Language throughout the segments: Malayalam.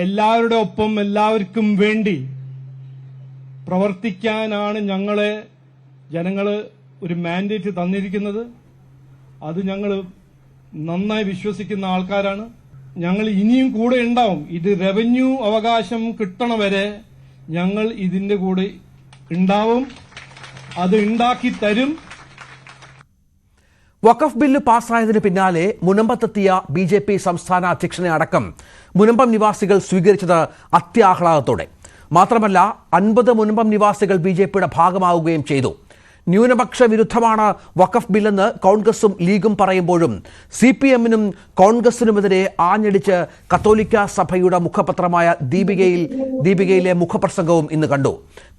എല്ലാവരുടെ ഒപ്പം എല്ലാവർക്കും വേണ്ടി പ്രവർത്തിക്കാനാണ് ജനങ്ങൾ ഒരു മാൻഡേറ്റ് തന്നിരിക്കുന്നത്. അത് ഞങ്ങൾ നന്നായി വിശ്വസിക്കുന്ന ആൾക്കാരാണ്. ഞങ്ങൾ ഇനിയും കൂടെ ഉണ്ടാവും. ഇത് റവന്യൂ അവകാശം കിട്ടണ വരെ ഞങ്ങൾ ഇതിന്റെ കൂടെ ഉണ്ടാവും. അത് ഉണ്ടാക്കി തരും. വഖഫ് ബില്ല് പാസ്സായതിന് പിന്നാലെ മുനമ്പത്തെത്തിയ ബി.ജെ.പി. സംസ്ഥാന അധ്യക്ഷനെ അടക്കം മുനമ്പം നിവാസികൾ സ്വീകരിച്ചത് അത്യാഹ്ലാദത്തോടെ. മാത്രമല്ല 50 മുനമ്പം നിവാസികൾ ബി.ജെ.പിയുടെ ഭാഗമാവുകയും ചെയ്തു. ന്യൂനപക്ഷ വിരുദ്ധമാണ് വഖഫ് ബില്ലെന്ന് കോൺഗ്രസും ലീഗും പറയുമ്പോഴും CPM-നും കോൺഗ്രസിനുമെതിരെ ആഞ്ഞടിച്ച് കത്തോലിക്ക സഭയുടെ മുഖപത്രമായ ദീപികയിലെ മുഖപ്രസംഗവും ഇന്ന് കണ്ടു.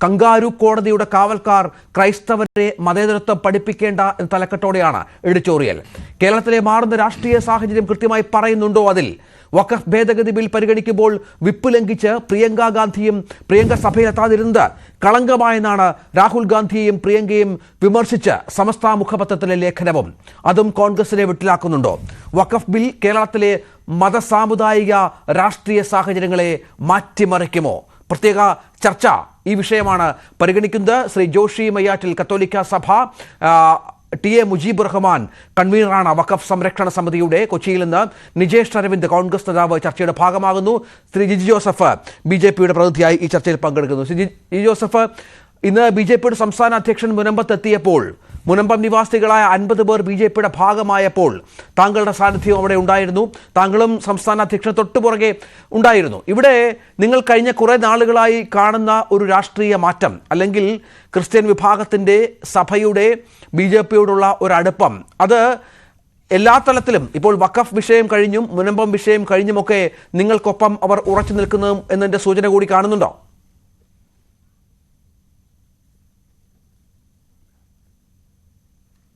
കങ്കാരു കോടതിയുടെ കാവൽക്കാർ ക്രൈസ്തവരെ മതേതരത്വം പഠിപ്പിക്കേണ്ട എന്ന തലക്കെട്ടോടെയാണ് എഡിറ്റോറിയൽ. കേരളത്തിലെ മാറുന്ന രാഷ്ട്രീയ സാഹചര്യം കൃത്യമായി പറയുന്നുണ്ടോ? അതിൽ വഖഫ് ഭേദഗതി ബിൽ പരിഗണിക്കുമ്പോൾ വിപ്പ് ലംഘിച്ച് പ്രിയങ്ക സഭയിലെത്താതിരുന്നത് കളങ്കമായെന്നാണ് രാഹുൽ ഗാന്ധിയെയും പ്രിയങ്കയും വിമർശിച്ച് സമസ്ത മുഖപത്രത്തിലെ ലേഖനവും. അതും കോൺഗ്രസിനെ വിട്ടിലാക്കുന്നുണ്ടോ? വഖഫ് ബിൽ കേരളത്തിലെ മതസാമുദായിക രാഷ്ട്രീയ സാഹചര്യങ്ങളെ മാറ്റിമറിക്കുമോ? പ്രത്യേക ചർച്ച ഈ വിഷയമാണ് പരിഗണിക്കുന്നത്. ശ്രീ ജോഷി മയ്യാറ്റിൽ, കത്തോലിക്ക സഭ, ടി.എ. മുജീബുർ റഹ്മാൻ കൺവീനറാണ് വഖഫ് സംരക്ഷണ സമിതിയുടെ. കൊച്ചിയിൽ നിന്ന് നിജേഷ് അരവിന്ദ് കോൺഗ്രസ് നേതാവ് ചർച്ചയുടെ ഭാഗമാകുന്നു. ശ്രീ ജിജി ജോസഫ് ബി.ജെ.പിയുടെ പ്രതിനിധിയായി ഈ ചർച്ചയിൽ പങ്കെടുക്കുന്നു. ശ്രീ ജിജി ജോസഫ്, ഇന്ന് ബി.ജെ.പിയുടെ സംസ്ഥാന അധ്യക്ഷൻ മുനമ്പത്തെത്തിയപ്പോൾ മുനമ്പം നിവാസികളായ 50 പേർ ബി.ജെ.പിയുടെ ഭാഗമായപ്പോൾ താങ്കളുടെ സാന്നിധ്യം അവിടെ ഉണ്ടായിരുന്നു. താങ്കളും സംസ്ഥാന അധ്യക്ഷന് തൊട്ടുപുറകെ ഉണ്ടായിരുന്നു. ഇവിടെ നിങ്ങൾ കഴിഞ്ഞ കുറേ നാളുകളായി കാണുന്ന ഒരു രാഷ്ട്രീയ മാറ്റം, അല്ലെങ്കിൽ ക്രിസ്ത്യൻ വിഭാഗത്തിൻ്റെ സഭയുടെ ബി.ജെ.പിയോടുള്ള ഒരടുപ്പം, അത് എല്ലാ തലത്തിലും ഇപ്പോൾ വഖഫ് വിഷയം കഴിഞ്ഞും മുനമ്പം വിഷയം കഴിഞ്ഞുമൊക്കെ നിങ്ങൾക്കൊപ്പം അവർ ഉറച്ചു നിൽക്കുന്നതും എന്നതിൻ്റെ സൂചന കൂടി കാണുന്നുണ്ടോ?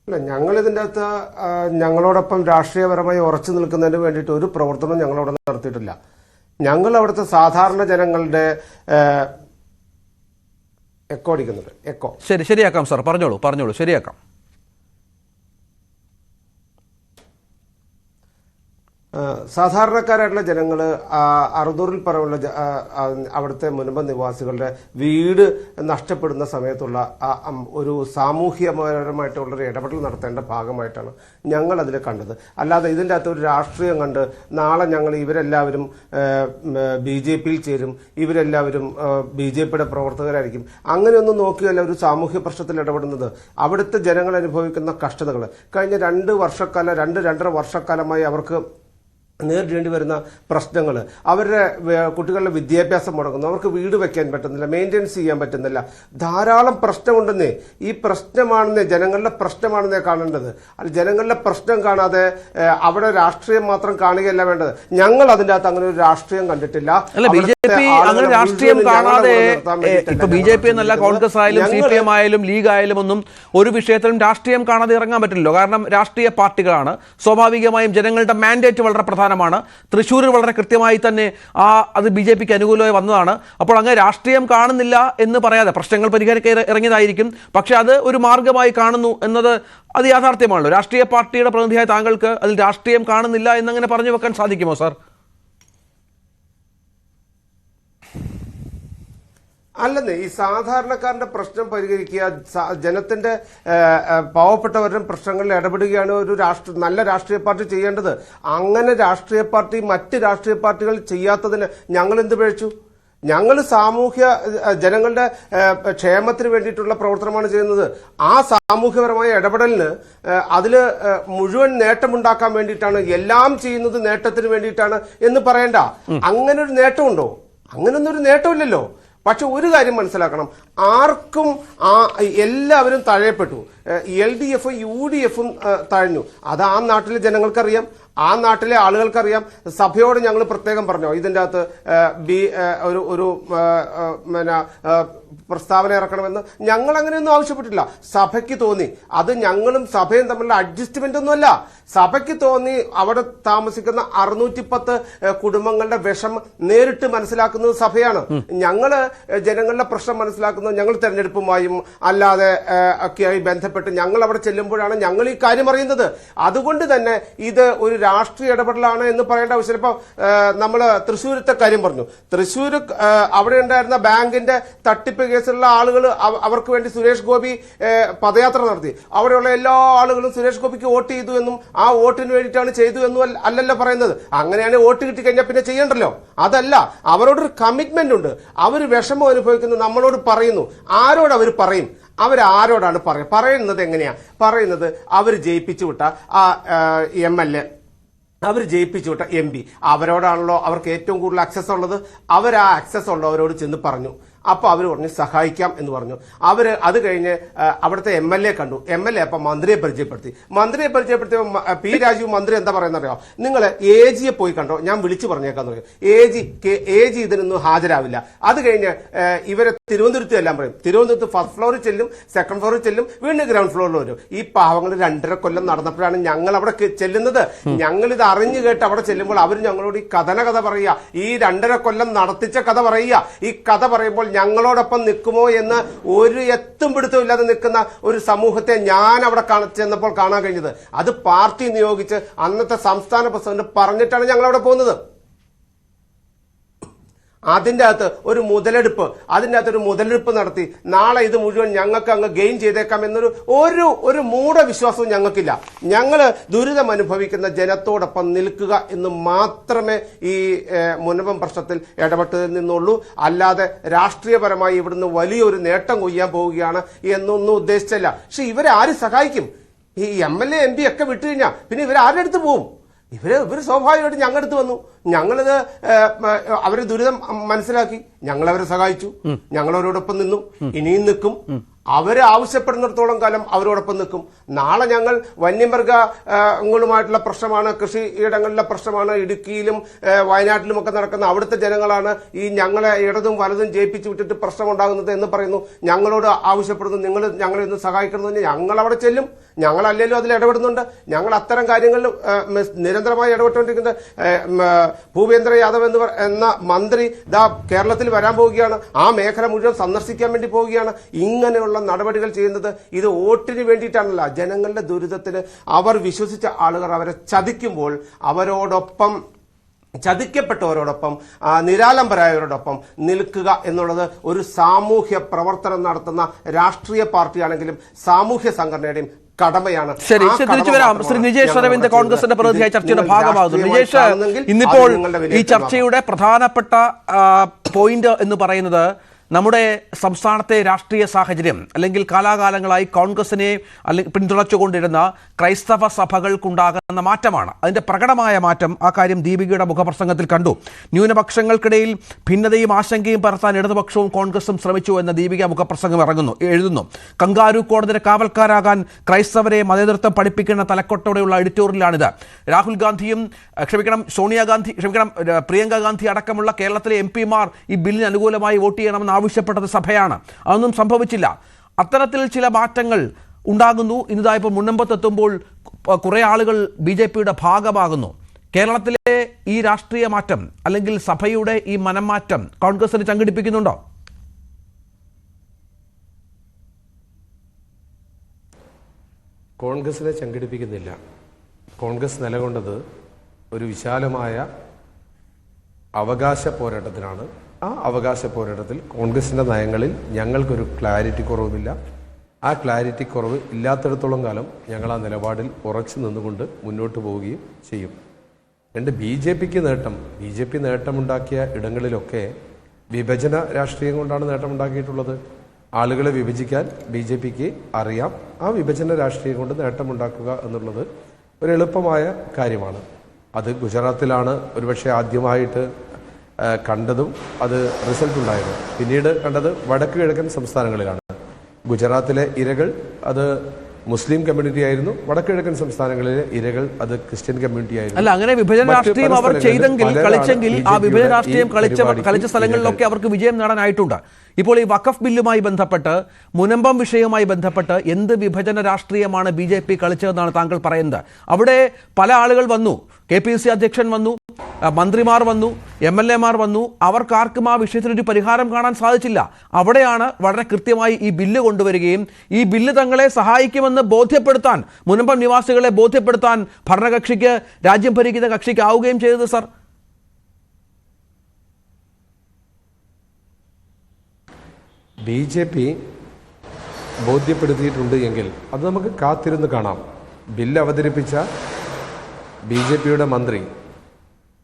അല്ല, ഞങ്ങളിതിൻ്റെ അകത്ത് ഞങ്ങളോടൊപ്പം രാഷ്ട്രീയപരമായി ഉറച്ചു നിൽക്കുന്നതിന് വേണ്ടിയിട്ട് ഒരു പ്രവർത്തനം ഞങ്ങളവിടെ നടത്തിയിട്ടില്ല. ഞങ്ങൾ അവിടുത്തെ സാധാരണ ജനങ്ങളുടെ എക്കോ അടിക്കുന്നുണ്ട്. എക്കോ ശരിയാക്കാം സാർ, പറഞ്ഞോളൂ, ശരിയാക്കാം. സാധാരണക്കാരായിട്ടുള്ള ജനങ്ങൾ അറുന്നൂറിൽ പരമുള്ള അവിടുത്തെ മുനമ്പം നിവാസികളുടെ വീട് നഷ്ടപ്പെടുന്ന സമയത്തുള്ള ഒരു സാമൂഹ്യപരമായിട്ടുള്ളൊരു ഇടപെടൽ നടത്തേണ്ട ഭാഗമായിട്ടാണ് ഞങ്ങൾ അതിൽ കണ്ടത്. അല്ലാതെ ഇതിൻ്റെ അകത്ത് ഒരു രാഷ്ട്രീയം കണ്ട് നാളെ ഞങ്ങൾ ഇവരെല്ലാവരും ബി.ജെ.പിയിൽ ചേരും, ഇവരെല്ലാവരും ബി.ജെ.പിയുടെ പ്രവർത്തകരായിരിക്കും, അങ്ങനെയൊന്നും നോക്കിയല്ല ഒരു സാമൂഹ്യ പ്രശ്നത്തിൽ ഇടപെടുന്നത്. അവിടുത്തെ ജനങ്ങൾ അനുഭവിക്കുന്ന കഷ്ടതകൾ കഴിഞ്ഞ 2-2.5 വർഷക്കാലമായി അവർക്ക് നേരിടേണ്ടി വരുന്ന പ്രശ്നങ്ങൾ, അവരുടെ കുട്ടികളുടെ വിദ്യാഭ്യാസം മുടങ്ങുന്നു, അവർക്ക് വീട് വെക്കാൻ പറ്റുന്നില്ല, മെയിൻ്റെനൻസ് ചെയ്യാൻ പറ്റുന്നില്ല, ധാരാളം പ്രശ്നമുണ്ടെന്നേ. ഈ പ്രശ്നമാണെന്നേ, ജനങ്ങളുടെ പ്രശ്നമാണെന്നേ കാണേണ്ടത്. അത് ജനങ്ങളുടെ പ്രശ്നം കാണാതെ അവിടെ രാഷ്ട്രീയം മാത്രം കാണുകയല്ല വേണ്ടത്. ഞങ്ങൾ അതിൻ്റെ അകത്ത് അങ്ങനെ ഒരു രാഷ്ട്രീയം കണ്ടിട്ടില്ല. രാഷ്ട്രീയം കാണാതെ ഇപ്പൊ ബി.ജെ.പി എന്നല്ല, കോൺഗ്രസ് ആയാലും CPM ആയാലും ലീഗ് ആയാലും ഒന്നും ഒരു വിഷയത്തിലും രാഷ്ട്രീയം കാണാതെ ഇറങ്ങാൻ പറ്റില്ലല്ലോ. കാരണം രാഷ്ട്രീയ പാർട്ടികളാണ്. സ്വാഭാവികമായും ജനങ്ങളുടെ മാൻഡേറ്റ് വളരെ പ്രധാനമാണ്. തൃശ്ശൂരിൽ വളരെ കൃത്യമായി തന്നെ അത് ബി.ജെ.പിക്ക് അനുകൂലമായി വന്നതാണ്. അപ്പോൾ അങ്ങനെ രാഷ്ട്രീയം കാണുന്നില്ല എന്ന് പറയാതെ പ്രശ്നങ്ങൾ പരിഹരിക്കാൻ ഇറങ്ങിയതായിരിക്കും. പക്ഷെ അത് ഒരു മാർഗമായി കാണുന്നു എന്നത് അത് യാഥാർത്ഥ്യമാണല്ലോ. രാഷ്ട്രീയ പാർട്ടിയുടെ പ്രതിനിധിയായ താങ്കൾക്ക് അതിൽ രാഷ്ട്രീയം കാണുന്നില്ല എന്നങ്ങനെ പറഞ്ഞു വെക്കാൻ സാധിക്കുമോ സാർ? അല്ലെന്നേ, ഈ സാധാരണക്കാരന്റെ പ്രശ്നം പരിഹരിക്കുക, ജനത്തിന്റെ പാവപ്പെട്ടവരുടെ പ്രശ്നങ്ങളിൽ ഇടപെടുകയാണ് ഒരു നല്ല രാഷ്ട്രീയ പാർട്ടി ചെയ്യേണ്ടത്. അങ്ങനെ രാഷ്ട്രീയ പാർട്ടി മറ്റ് രാഷ്ട്രീയ പാർട്ടികൾ ചെയ്യാത്തതിന് ഞങ്ങൾ എന്ത് പിഴച്ചു? ഞങ്ങൾ ജനങ്ങളുടെ ക്ഷേമത്തിന് വേണ്ടിയിട്ടുള്ള പ്രവർത്തനമാണ് ചെയ്യുന്നത്. ആ സാമൂഹ്യപരമായ ഇടപെടലിന് അതിൽ മുഴുവൻ നേട്ടമുണ്ടാക്കാൻ വേണ്ടിയിട്ടാണ്, എല്ലാം ചെയ്യുന്നത് നേട്ടത്തിന് വേണ്ടിയിട്ടാണ് എന്ന് പറയണ്ട. അങ്ങനെ ഒരു നേട്ടമുണ്ടോ? അങ്ങനൊന്നും ഒരു നേട്ടമില്ലല്ലോ. പക്ഷെ ഒരു കാര്യം മനസ്സിലാക്കണം, ആർക്കും എല്ലാവരും തഴയപ്പെട്ടു. LDF-ഉം UDF-ഉം തഴഞ്ഞു. അത് ആ നാട്ടിലെ ജനങ്ങൾക്കറിയാം, ആ നാട്ടിലെ ആളുകൾക്കറിയാം. സഭയോട് ഞങ്ങൾ പ്രത്യേകം പറഞ്ഞോ ഇതിൻ്റെ അകത്ത് ഒരു പ്രസ്താവന ഇറക്കണമെന്ന്? ഞങ്ങൾ അങ്ങനെയൊന്നും ആവശ്യപ്പെട്ടില്ല. സഭയ്ക്ക് തോന്നി, അത് ഞങ്ങളും സഭയും തമ്മിലുള്ള അഡ്ജസ്റ്റ്മെന്റ് ഒന്നുമല്ല. സഭയ്ക്ക് തോന്നി അവിടെ താമസിക്കുന്ന 610 കുടുംബങ്ങളുടെ വിഷമം നേരിട്ട് മനസ്സിലാക്കുന്നത് സഭയാണ്. ഞങ്ങള് ജനങ്ങളുടെ പ്രശ്നം മനസ്സിലാക്കുന്നത് ഞങ്ങൾ തെരഞ്ഞെടുപ്പുമായും അല്ലാതെ ഒക്കെയായി ബന്ധപ്പെട്ട് ഞങ്ങൾ അവിടെ ചെല്ലുമ്പോഴാണ് ഞങ്ങൾ ഈ കാര്യം അറിയുന്നത്. അതുകൊണ്ട് തന്നെ ഇത് ഒരു രാഷ്ട്രീയ ഇടപെടലാണ് എന്ന് പറയേണ്ട ആവശ്യമില്ല. ഇപ്പൊ നമ്മൾ തൃശ്ശൂരത്തെ കാര്യം പറഞ്ഞു. തൃശ്ശൂർ അവിടെ ഉണ്ടായിരുന്ന ബാങ്കിന്റെ തട്ടിപ്പ് കേസിലുള്ള ആളുകൾ അവർക്ക് വേണ്ടി സുരേഷ് ഗോപി പദയാത്ര നടത്തി. അവിടെയുള്ള എല്ലാ ആളുകളും സുരേഷ് ഗോപിക്ക് വോട്ട് ചെയ്തു എന്നും ആ വോട്ടിന് വേണ്ടിയിട്ടാണ് ചെയ്തു എന്നും അല്ലല്ലോ പറയുന്നത്. അങ്ങനെയാണ് വോട്ട് കിട്ടിക്കഴിഞ്ഞാൽ പിന്നെ ചെയ്യണ്ടല്ലോ. അതല്ല, അവരോടൊരു കമ്മിറ്റ്മെന്റ് ഉണ്ട്. അവർ വിഷമം അനുഭവിക്കുന്നു, നമ്മളോട് പറയുന്നു. ആരോട് അവർ പറയും? അവരാരോടാണ് പറയുന്നത്? എങ്ങനെയാ പറയുന്നത്? അവർ ജയിപ്പിച്ചു വിട്ട ആ MLA, അവർ ജയിപ്പിച്ചു വിട്ട MP, അവരോടാണല്ലോ അവർക്ക് ഏറ്റവും കൂടുതൽ ആക്സസ് ഉള്ളത്. അവർ ആ ആക്സസ് ഉള്ളവരോട് ചെന്ന് പറഞ്ഞു. അപ്പൊ അവർ പറഞ്ഞു സഹായിക്കാം എന്ന് പറഞ്ഞു. അവര് അത് കഴിഞ്ഞ് അവിടുത്തെ MLA കണ്ടു. MLA അപ്പൊ മന്ത്രിയെ പരിചയപ്പെടുത്തിയ P. രാജീവ് മന്ത്രി എന്താ പറയുന്നറിയോ? നിങ്ങൾ AG പോയി കണ്ടോ, ഞാൻ വിളിച്ചു പറഞ്ഞേക്കാന്ന് പറയും. AG ഇതിനൊന്നും ഹാജരാവില്ല. അത് കഴിഞ്ഞ് ഇവരെ തിരുവനന്തപുരത്ത് എല്ലാം പറയും. തിരുവനന്തപുരത്ത് ഫസ്റ്റ് ഫ്ലോറിൽ ചെല്ലും, സെക്കൻഡ് ഫ്ലോറിൽ ചെല്ലും, വീണ്ടും ഗ്രൗണ്ട് ഫ്ലോറിൽ വരും. ഈ പാവങ്ങൾ 2.5 കൊല്ലം നടന്നപ്പോഴാണ് ഞങ്ങൾ അവിടെ ചെല്ലുന്നത്. ഞങ്ങൾ ഇത് അറിഞ്ഞു കേട്ട് അവിടെ ചെല്ലുമ്പോൾ അവർ ഞങ്ങളോട് ഈ കഥ പറയുക, ഈ 2.5 കൊല്ലം നടത്തിച്ച കഥ പറയുക. ഈ കഥ പറയുമ്പോൾ ഞങ്ങളോടൊപ്പം നിൽക്കുമോ എന്ന് ഒരു എത്തും പിടുത്തവും ഇല്ലാതെ നിൽക്കുന്ന ഒരു സമൂഹത്തെ ഞാൻ അവിടെ ചെന്നപ്പോൾ കാണാൻ കഴിഞ്ഞത്. അത് പാർട്ടി നിയോഗിച്ച് അന്നത്തെ സംസ്ഥാന പ്രസിഡന്റ് പറഞ്ഞിട്ടാണ് ഞങ്ങൾ അവിടെ പോകുന്നത്. അതിൻ്റെ അകത്ത് ഒരു മുതലെടുപ്പ് നടത്തി നാളെ ഇത് മുഴുവൻ ഞങ്ങൾക്ക് അങ്ങ് ഗെയിൻ ചെയ്തേക്കാം എന്നൊരു ഒരു മൂഢവിശ്വാസവും ഞങ്ങൾക്കില്ല. ഞങ്ങൾ ദുരിതം അനുഭവിക്കുന്ന ജനത്തോടൊപ്പം നിൽക്കുക എന്ന് മാത്രമേ ഈ മുനമ്പം പ്രശ്നത്തിൽ ഇടപെട്ടതിൽ നിന്നുള്ളൂ. അല്ലാതെ രാഷ്ട്രീയപരമായി ഇവിടുന്ന് വലിയൊരു നേട്ടം കൊയ്യാൻ പോവുകയാണ് എന്നൊന്നും ഉദ്ദേശിച്ചല്ല. പക്ഷെ ഇവരെ ആര് സഹായിക്കും? ഈ MLA MP ഒക്കെ വിട്ടുകഴിഞ്ഞാൽ പിന്നെ ഇവരാരുടെ അടുത്ത് പോവും? ഇവര് സ്വാഭാവികമായിട്ട് ഞങ്ങളുടെ അടുത്ത് വന്നു. ഞങ്ങളിത് അവരെ ദുരിതം മനസ്സിലാക്കി, ഞങ്ങളവരെ സഹായിച്ചു, ഞങ്ങളവരോടൊപ്പം നിന്നു, ഇനിയും നിൽക്കും. അവര് ആവശ്യപ്പെടുന്നിടത്തോളം കാലം അവരോടൊപ്പം നിൽക്കും. നാളെ ഞങ്ങൾ വന്യമൃഗങ്ങളുമായിട്ടുള്ള പ്രശ്നമാണ്, കൃഷിയിടങ്ങളിലെ പ്രശ്നമാണ്, ഇടുക്കിയിലും വയനാട്ടിലും ഒക്കെ നടക്കുന്ന അവിടുത്തെ ജനങ്ങളാണ് ഈ ഞങ്ങളെ ഇടതും വലതും ജയിപ്പിച്ചു വിട്ടിട്ട് പ്രശ്നമുണ്ടാകുന്നത് എന്ന് പറയുന്നു. ഞങ്ങളോട് ആവശ്യപ്പെടുന്നു, നിങ്ങൾ ഞങ്ങളെ ഒന്ന് സഹായിക്കണമെന്ന്. ഞങ്ങൾ അവിടെ ചെല്ലും. ഞങ്ങളല്ലെങ്കിലും അതിൽ ഇടപെടുന്നുണ്ട്. ഞങ്ങൾ അത്തരം കാര്യങ്ങളിൽ നിരന്തരമായി ഇടപെട്ടുകൊണ്ടിരിക്കുന്നത്. ഭൂപേന്ദ്ര യാദവ് എന്ന മന്ത്രി കേരളത്തിൽ വരാൻ പോവുകയാണ്. ആ മേഖല മുഴുവൻ സന്ദർശിക്കാൻ വേണ്ടി പോവുകയാണ്. ഇങ്ങനെയുള്ള നടപടികൾ ചെയ്യുന്നത് ഇത് വോട്ടിന് വേണ്ടിയിട്ടാണല്ല, ജനങ്ങളുടെ ദുരിതത്തിന് അവർ വിശ്വസിച്ച ആളുകൾ അവരെ ചതിക്കുമ്പോൾ അവരോടൊപ്പം, ചതിക്കപ്പെട്ടവരോടൊപ്പം, നിരാലംബരായവരോടൊപ്പം നിൽക്കുക എന്നുള്ളത് ഒരു സാമൂഹ്യ പ്രവർത്തനം നടത്തുന്ന രാഷ്ട്രീയ പാർട്ടിയാണെങ്കിലും സാമൂഹ്യ സംഘടനയുടെയും കടമയാണ്. ശരി, തിരിച്ചു വരാം. ശ്രീ നിജേഷ് അരവിന്ദ് കോൺഗ്രസിന്റെ പ്രതിനിധിയായ ചർച്ചയുടെ ഭാഗമാകുന്നു. നിജേഷ്, ഇന്നിപ്പോൾ ഈ ചർച്ചയുടെ പ്രധാനപ്പെട്ട പോയിന്റ് എന്ന് പറയുന്നത് നമ്മുടെ സംസ്ഥാനത്തെ രാഷ്ട്രീയ സാഹചര്യം, അല്ലെങ്കിൽ കാലാകാലങ്ങളായി കോൺഗ്രസിനെ അല്ലെങ്കിൽ പിന്തുണച്ചുകൊണ്ടിരുന്ന ക്രൈസ്തവ സഭകൾക്കുണ്ടാകുന്ന മാറ്റമാണ്. അതിൻ്റെ പ്രകടമായ മാറ്റം, ആ കാര്യം ദീപികയുടെ മുഖപ്രസംഗത്തിൽ കണ്ടു. ന്യൂനപക്ഷങ്ങൾക്കിടയിൽ ഭിന്നതയും ആശങ്കയും പരത്താൻ ഇടതുപക്ഷവും കോൺഗ്രസും ശ്രമിച്ചു എന്ന് ദീപിക മുഖപ്രസംഗം എഴുതുന്നു. കങ്കാരു കോടതിയുടെ കാവൽക്കാരാകാൻ ക്രൈസ്തവരെ മതേതരത്വം പഠിപ്പിക്കുന്ന തലക്കൊട്ടോടെയുള്ള എഡിറ്റോറിയലാണിത്. രാഹുൽ ഗാന്ധിയും പ്രിയങ്ക ഗാന്ധി അടക്കമുള്ള കേരളത്തിലെ MP-മാർ ഈ ബില്ലിന് അനുകൂലമായി വോട്ട് ചെയ്യണമെന്ന് ആവശ്യപ്പെട്ടത് സഭയാണ്. അതൊന്നും സംഭവിച്ചില്ല. അത്തരത്തിൽ ചില മാറ്റങ്ങൾ ഉണ്ടാകുന്നു. ഇന്നിതായപ്പോൾ മുനമ്പത്തെത്തുമ്പോൾ കുറേ ആളുകൾ BJPയുടെ ഭാഗമാകുന്നു. കേരളത്തിലെ ഈ രാഷ്ട്രീയ മാറ്റം അല്ലെങ്കിൽ സഭയുടെ ഈ മനംമാറ്റം കോൺഗ്രസിന് സംഘടിപ്പിക്കുന്നുണ്ടോ? കോൺഗ്രസിനെ സംഘടിപ്പിക്കുന്നില്ല. കോൺഗ്രസ് നിലകൊണ്ടത് ഒരു വിശാലമായ അവകാശ പോരാട്ടത്തിനാണ്. ആ അവകാശ പോരാട്ടത്തിൽ കോൺഗ്രസിൻ്റെ നയങ്ങളിൽ ഞങ്ങൾക്കൊരു ക്ലാരിറ്റി കുറവുമില്ല. ആ ക്ലാരിറ്റി കുറവ് ഇല്ലാത്തിടത്തോളം കാലം ഞങ്ങൾ ആ നിലപാടിൽ ഉറച്ചു നിന്നുകൊണ്ട് മുന്നോട്ട് പോവുകയും ചെയ്യും. BJPക്ക് നേട്ടം, BJP നേട്ടമുണ്ടാക്കിയ ഇടങ്ങളിലൊക്കെ വിഭജന രാഷ്ട്രീയം കൊണ്ടാണ് നേട്ടമുണ്ടാക്കിയിട്ടുള്ളത്. ആളുകളെ വിഭജിക്കാൻ BJPക്ക് അറിയാം. ആ വിഭജന രാഷ്ട്രീയം കൊണ്ട് നേട്ടമുണ്ടാക്കുക എന്നുള്ളത് ഒരു എളുപ്പമായ കാര്യമാണ്. അത് ഗുജറാത്തിലാണ് ഒരുപക്ഷെ ആദ്യമായിട്ട് കണ്ടതും അത് റിസൾട്ട് ഉണ്ടായത്. പിന്നീട് കണ്ടത് വടക്ക് കിഴക്കൻ സംസ്ഥാനങ്ങളിലാണ്. ഗുജറാത്തിലെ ഇരകൾ അത് മുസ്ലിം കമ്മ്യൂണിറ്റി ആയിരുന്നു, വടക്ക് കിഴക്കൻ സംസ്ഥാനങ്ങളിലെ ഇരകൾ അത് ക്രിസ്ത്യൻ കമ്മ്യൂണിറ്റി ആയിരുന്നു. അല്ല, അങ്ങനെ വിഭജന രാഷ്ട്രീയം അവർ കളിച്ചെങ്കിൽ ആ വിഭജന രാഷ്ട്രീയം കളിച്ച സ്ഥലങ്ങളിലൊക്കെ അവർക്ക് വിജയം നേടാനായിട്ടുണ്ട്. ഇപ്പോൾ ഈ വഖഫ് ബില്ലുമായി ബന്ധപ്പെട്ട്, മുനമ്പം വിഷയവുമായി ബന്ധപ്പെട്ട് എന്ത് വിഭജന രാഷ്ട്രീയമാണ് BJP കളിച്ചതെന്നാണ് താങ്കൾ പറയുന്നത്? അവിടെ പല ആളുകൾ വന്നു, KPCC അധ്യക്ഷൻ വന്നു, മന്ത്രിമാർ വന്നു, MLA മാർ വന്നു. അവർക്കാർക്കും ആ വിഷയത്തിനൊരു പരിഹാരം കാണാൻ സാധിച്ചില്ല. അവിടെയാണ് വളരെ കൃത്യമായി ഈ ബില്ല് കൊണ്ടുവരികയും ഈ ബില്ല് തങ്ങളെ സഹായിക്കുമെന്ന് ബോധ്യപ്പെടുത്താൻ, മുനമ്പം നിവാസികളെ ബോധ്യപ്പെടുത്താൻ ഭരണകക്ഷിക്ക്, രാജ്യം ഭരിക്കുന്ന കക്ഷിക്ക് ആവുകയും ചെയ്തത്. സർ, BJP ബോധ്യപ്പെടുത്തിയിട്ടുണ്ട് എങ്കിൽ അത് നമുക്ക് കാത്തിരുന്ന് കാണാം. ബില്ല് അവതരിപ്പിച്ച BJPയുടെ മന്ത്രി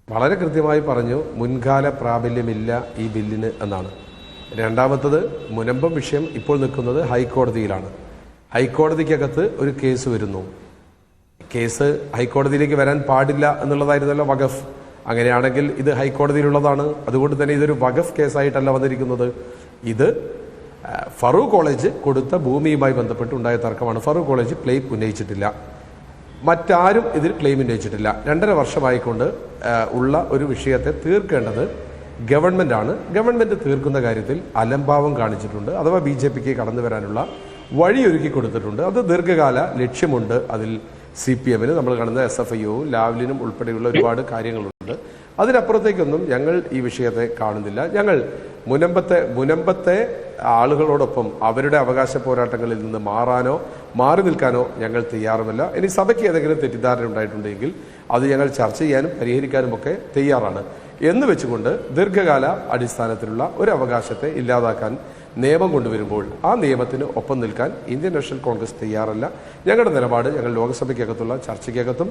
വളരെ കൃത്യമായി പറഞ്ഞു, മുൻകാല പ്രാബല്യമില്ല ഈ ബില്ലിന് എന്നാണ്. രണ്ടാമത്തത്, മുനമ്പം വിഷയം ഇപ്പോൾ നിൽക്കുന്നത് ഹൈക്കോടതിയിലാണ്. ഹൈക്കോടതിക്കകത്ത് ഒരു കേസ് വരുന്നു. കേസ് ഹൈക്കോടതിയിലേക്ക് വരാൻ പാടില്ല എന്നുള്ളതായിരുന്നല്ലോ വഖഫ്. അങ്ങനെയാണെങ്കിൽ ഇത് ഹൈക്കോടതിയിലുള്ളതാണ്. അതുകൊണ്ട് തന്നെ ഇതൊരു വഖഫ് കേസായിട്ടല്ല വന്നിരിക്കുന്നത്. ഇത് ഫറൂഖ് കോളേജ് കൊടുത്ത ഭൂമിയുമായി ബന്ധപ്പെട്ടുണ്ടായ തർക്കമാണ്. ഫറൂഖ് കോളേജ് ക്ലെയിം ഉന്നയിച്ചിട്ടില്ല, മറ്റാരും ഇതിൽ ക്ലെയിം ഉന്നയിച്ചിട്ടില്ല. 2.5 വർഷമായിക്കൊണ്ട് ഉള്ള ഒരു വിഷയത്തെ തീർക്കേണ്ടത് ഗവൺമെൻറ്റാണ്. ഗവൺമെൻറ് തീർക്കുന്ന കാര്യത്തിൽ അലംഭാവം കാണിച്ചിട്ടുണ്ട്, അഥവാ BJPക്ക് കടന്നു വരാനുള്ള വഴിയൊരുക്കി കൊടുത്തിട്ടുണ്ട്. അത് ദീർഘകാല ലക്ഷ്യമുണ്ട്. അതിൽ CPM-ന്, നമ്മൾ കാണുന്ന SFIO-വും ലാവ്ലിനും ഉൾപ്പെടെയുള്ള ഒരുപാട് കാര്യങ്ങളുണ്ട്. അതിനപ്പുറത്തേക്കൊന്നും ഞങ്ങൾ ഈ വിഷയത്തെ കാണുന്നില്ല. ഞങ്ങൾ മുനമ്പത്തെ ആളുകളോടൊപ്പം അവരുടെ അവകാശ പോരാട്ടങ്ങളിൽ നിന്ന് മാറി നിൽക്കാനോ ഞങ്ങൾ തയ്യാറുമല്ല. ഇനി സഭയ്ക്ക് ഏതെങ്കിലും തെറ്റിദ്ധാരണ ഉണ്ടായിട്ടുണ്ടെങ്കിൽ അത് ഞങ്ങൾ ചർച്ച ചെയ്യാനും പരിഹരിക്കാനുമൊക്കെ തയ്യാറാണ്. എന്ന് വെച്ചുകൊണ്ട് ദീർഘകാല അടിസ്ഥാനത്തിലുള്ള ഒരു അവകാശത്തെ ഇല്ലാതാക്കാൻ നിയമം കൊണ്ടുവരുമ്പോൾ ആ നിയമത്തിന് ഒപ്പം നിൽക്കാൻ ഇന്ത്യൻ നാഷണൽ കോൺഗ്രസ് തയ്യാറല്ല. ഞങ്ങളുടെ നിലപാട് ഞങ്ങൾ ലോക്സഭയ്ക്കകത്തുള്ള ചർച്ചയ്ക്കകത്തും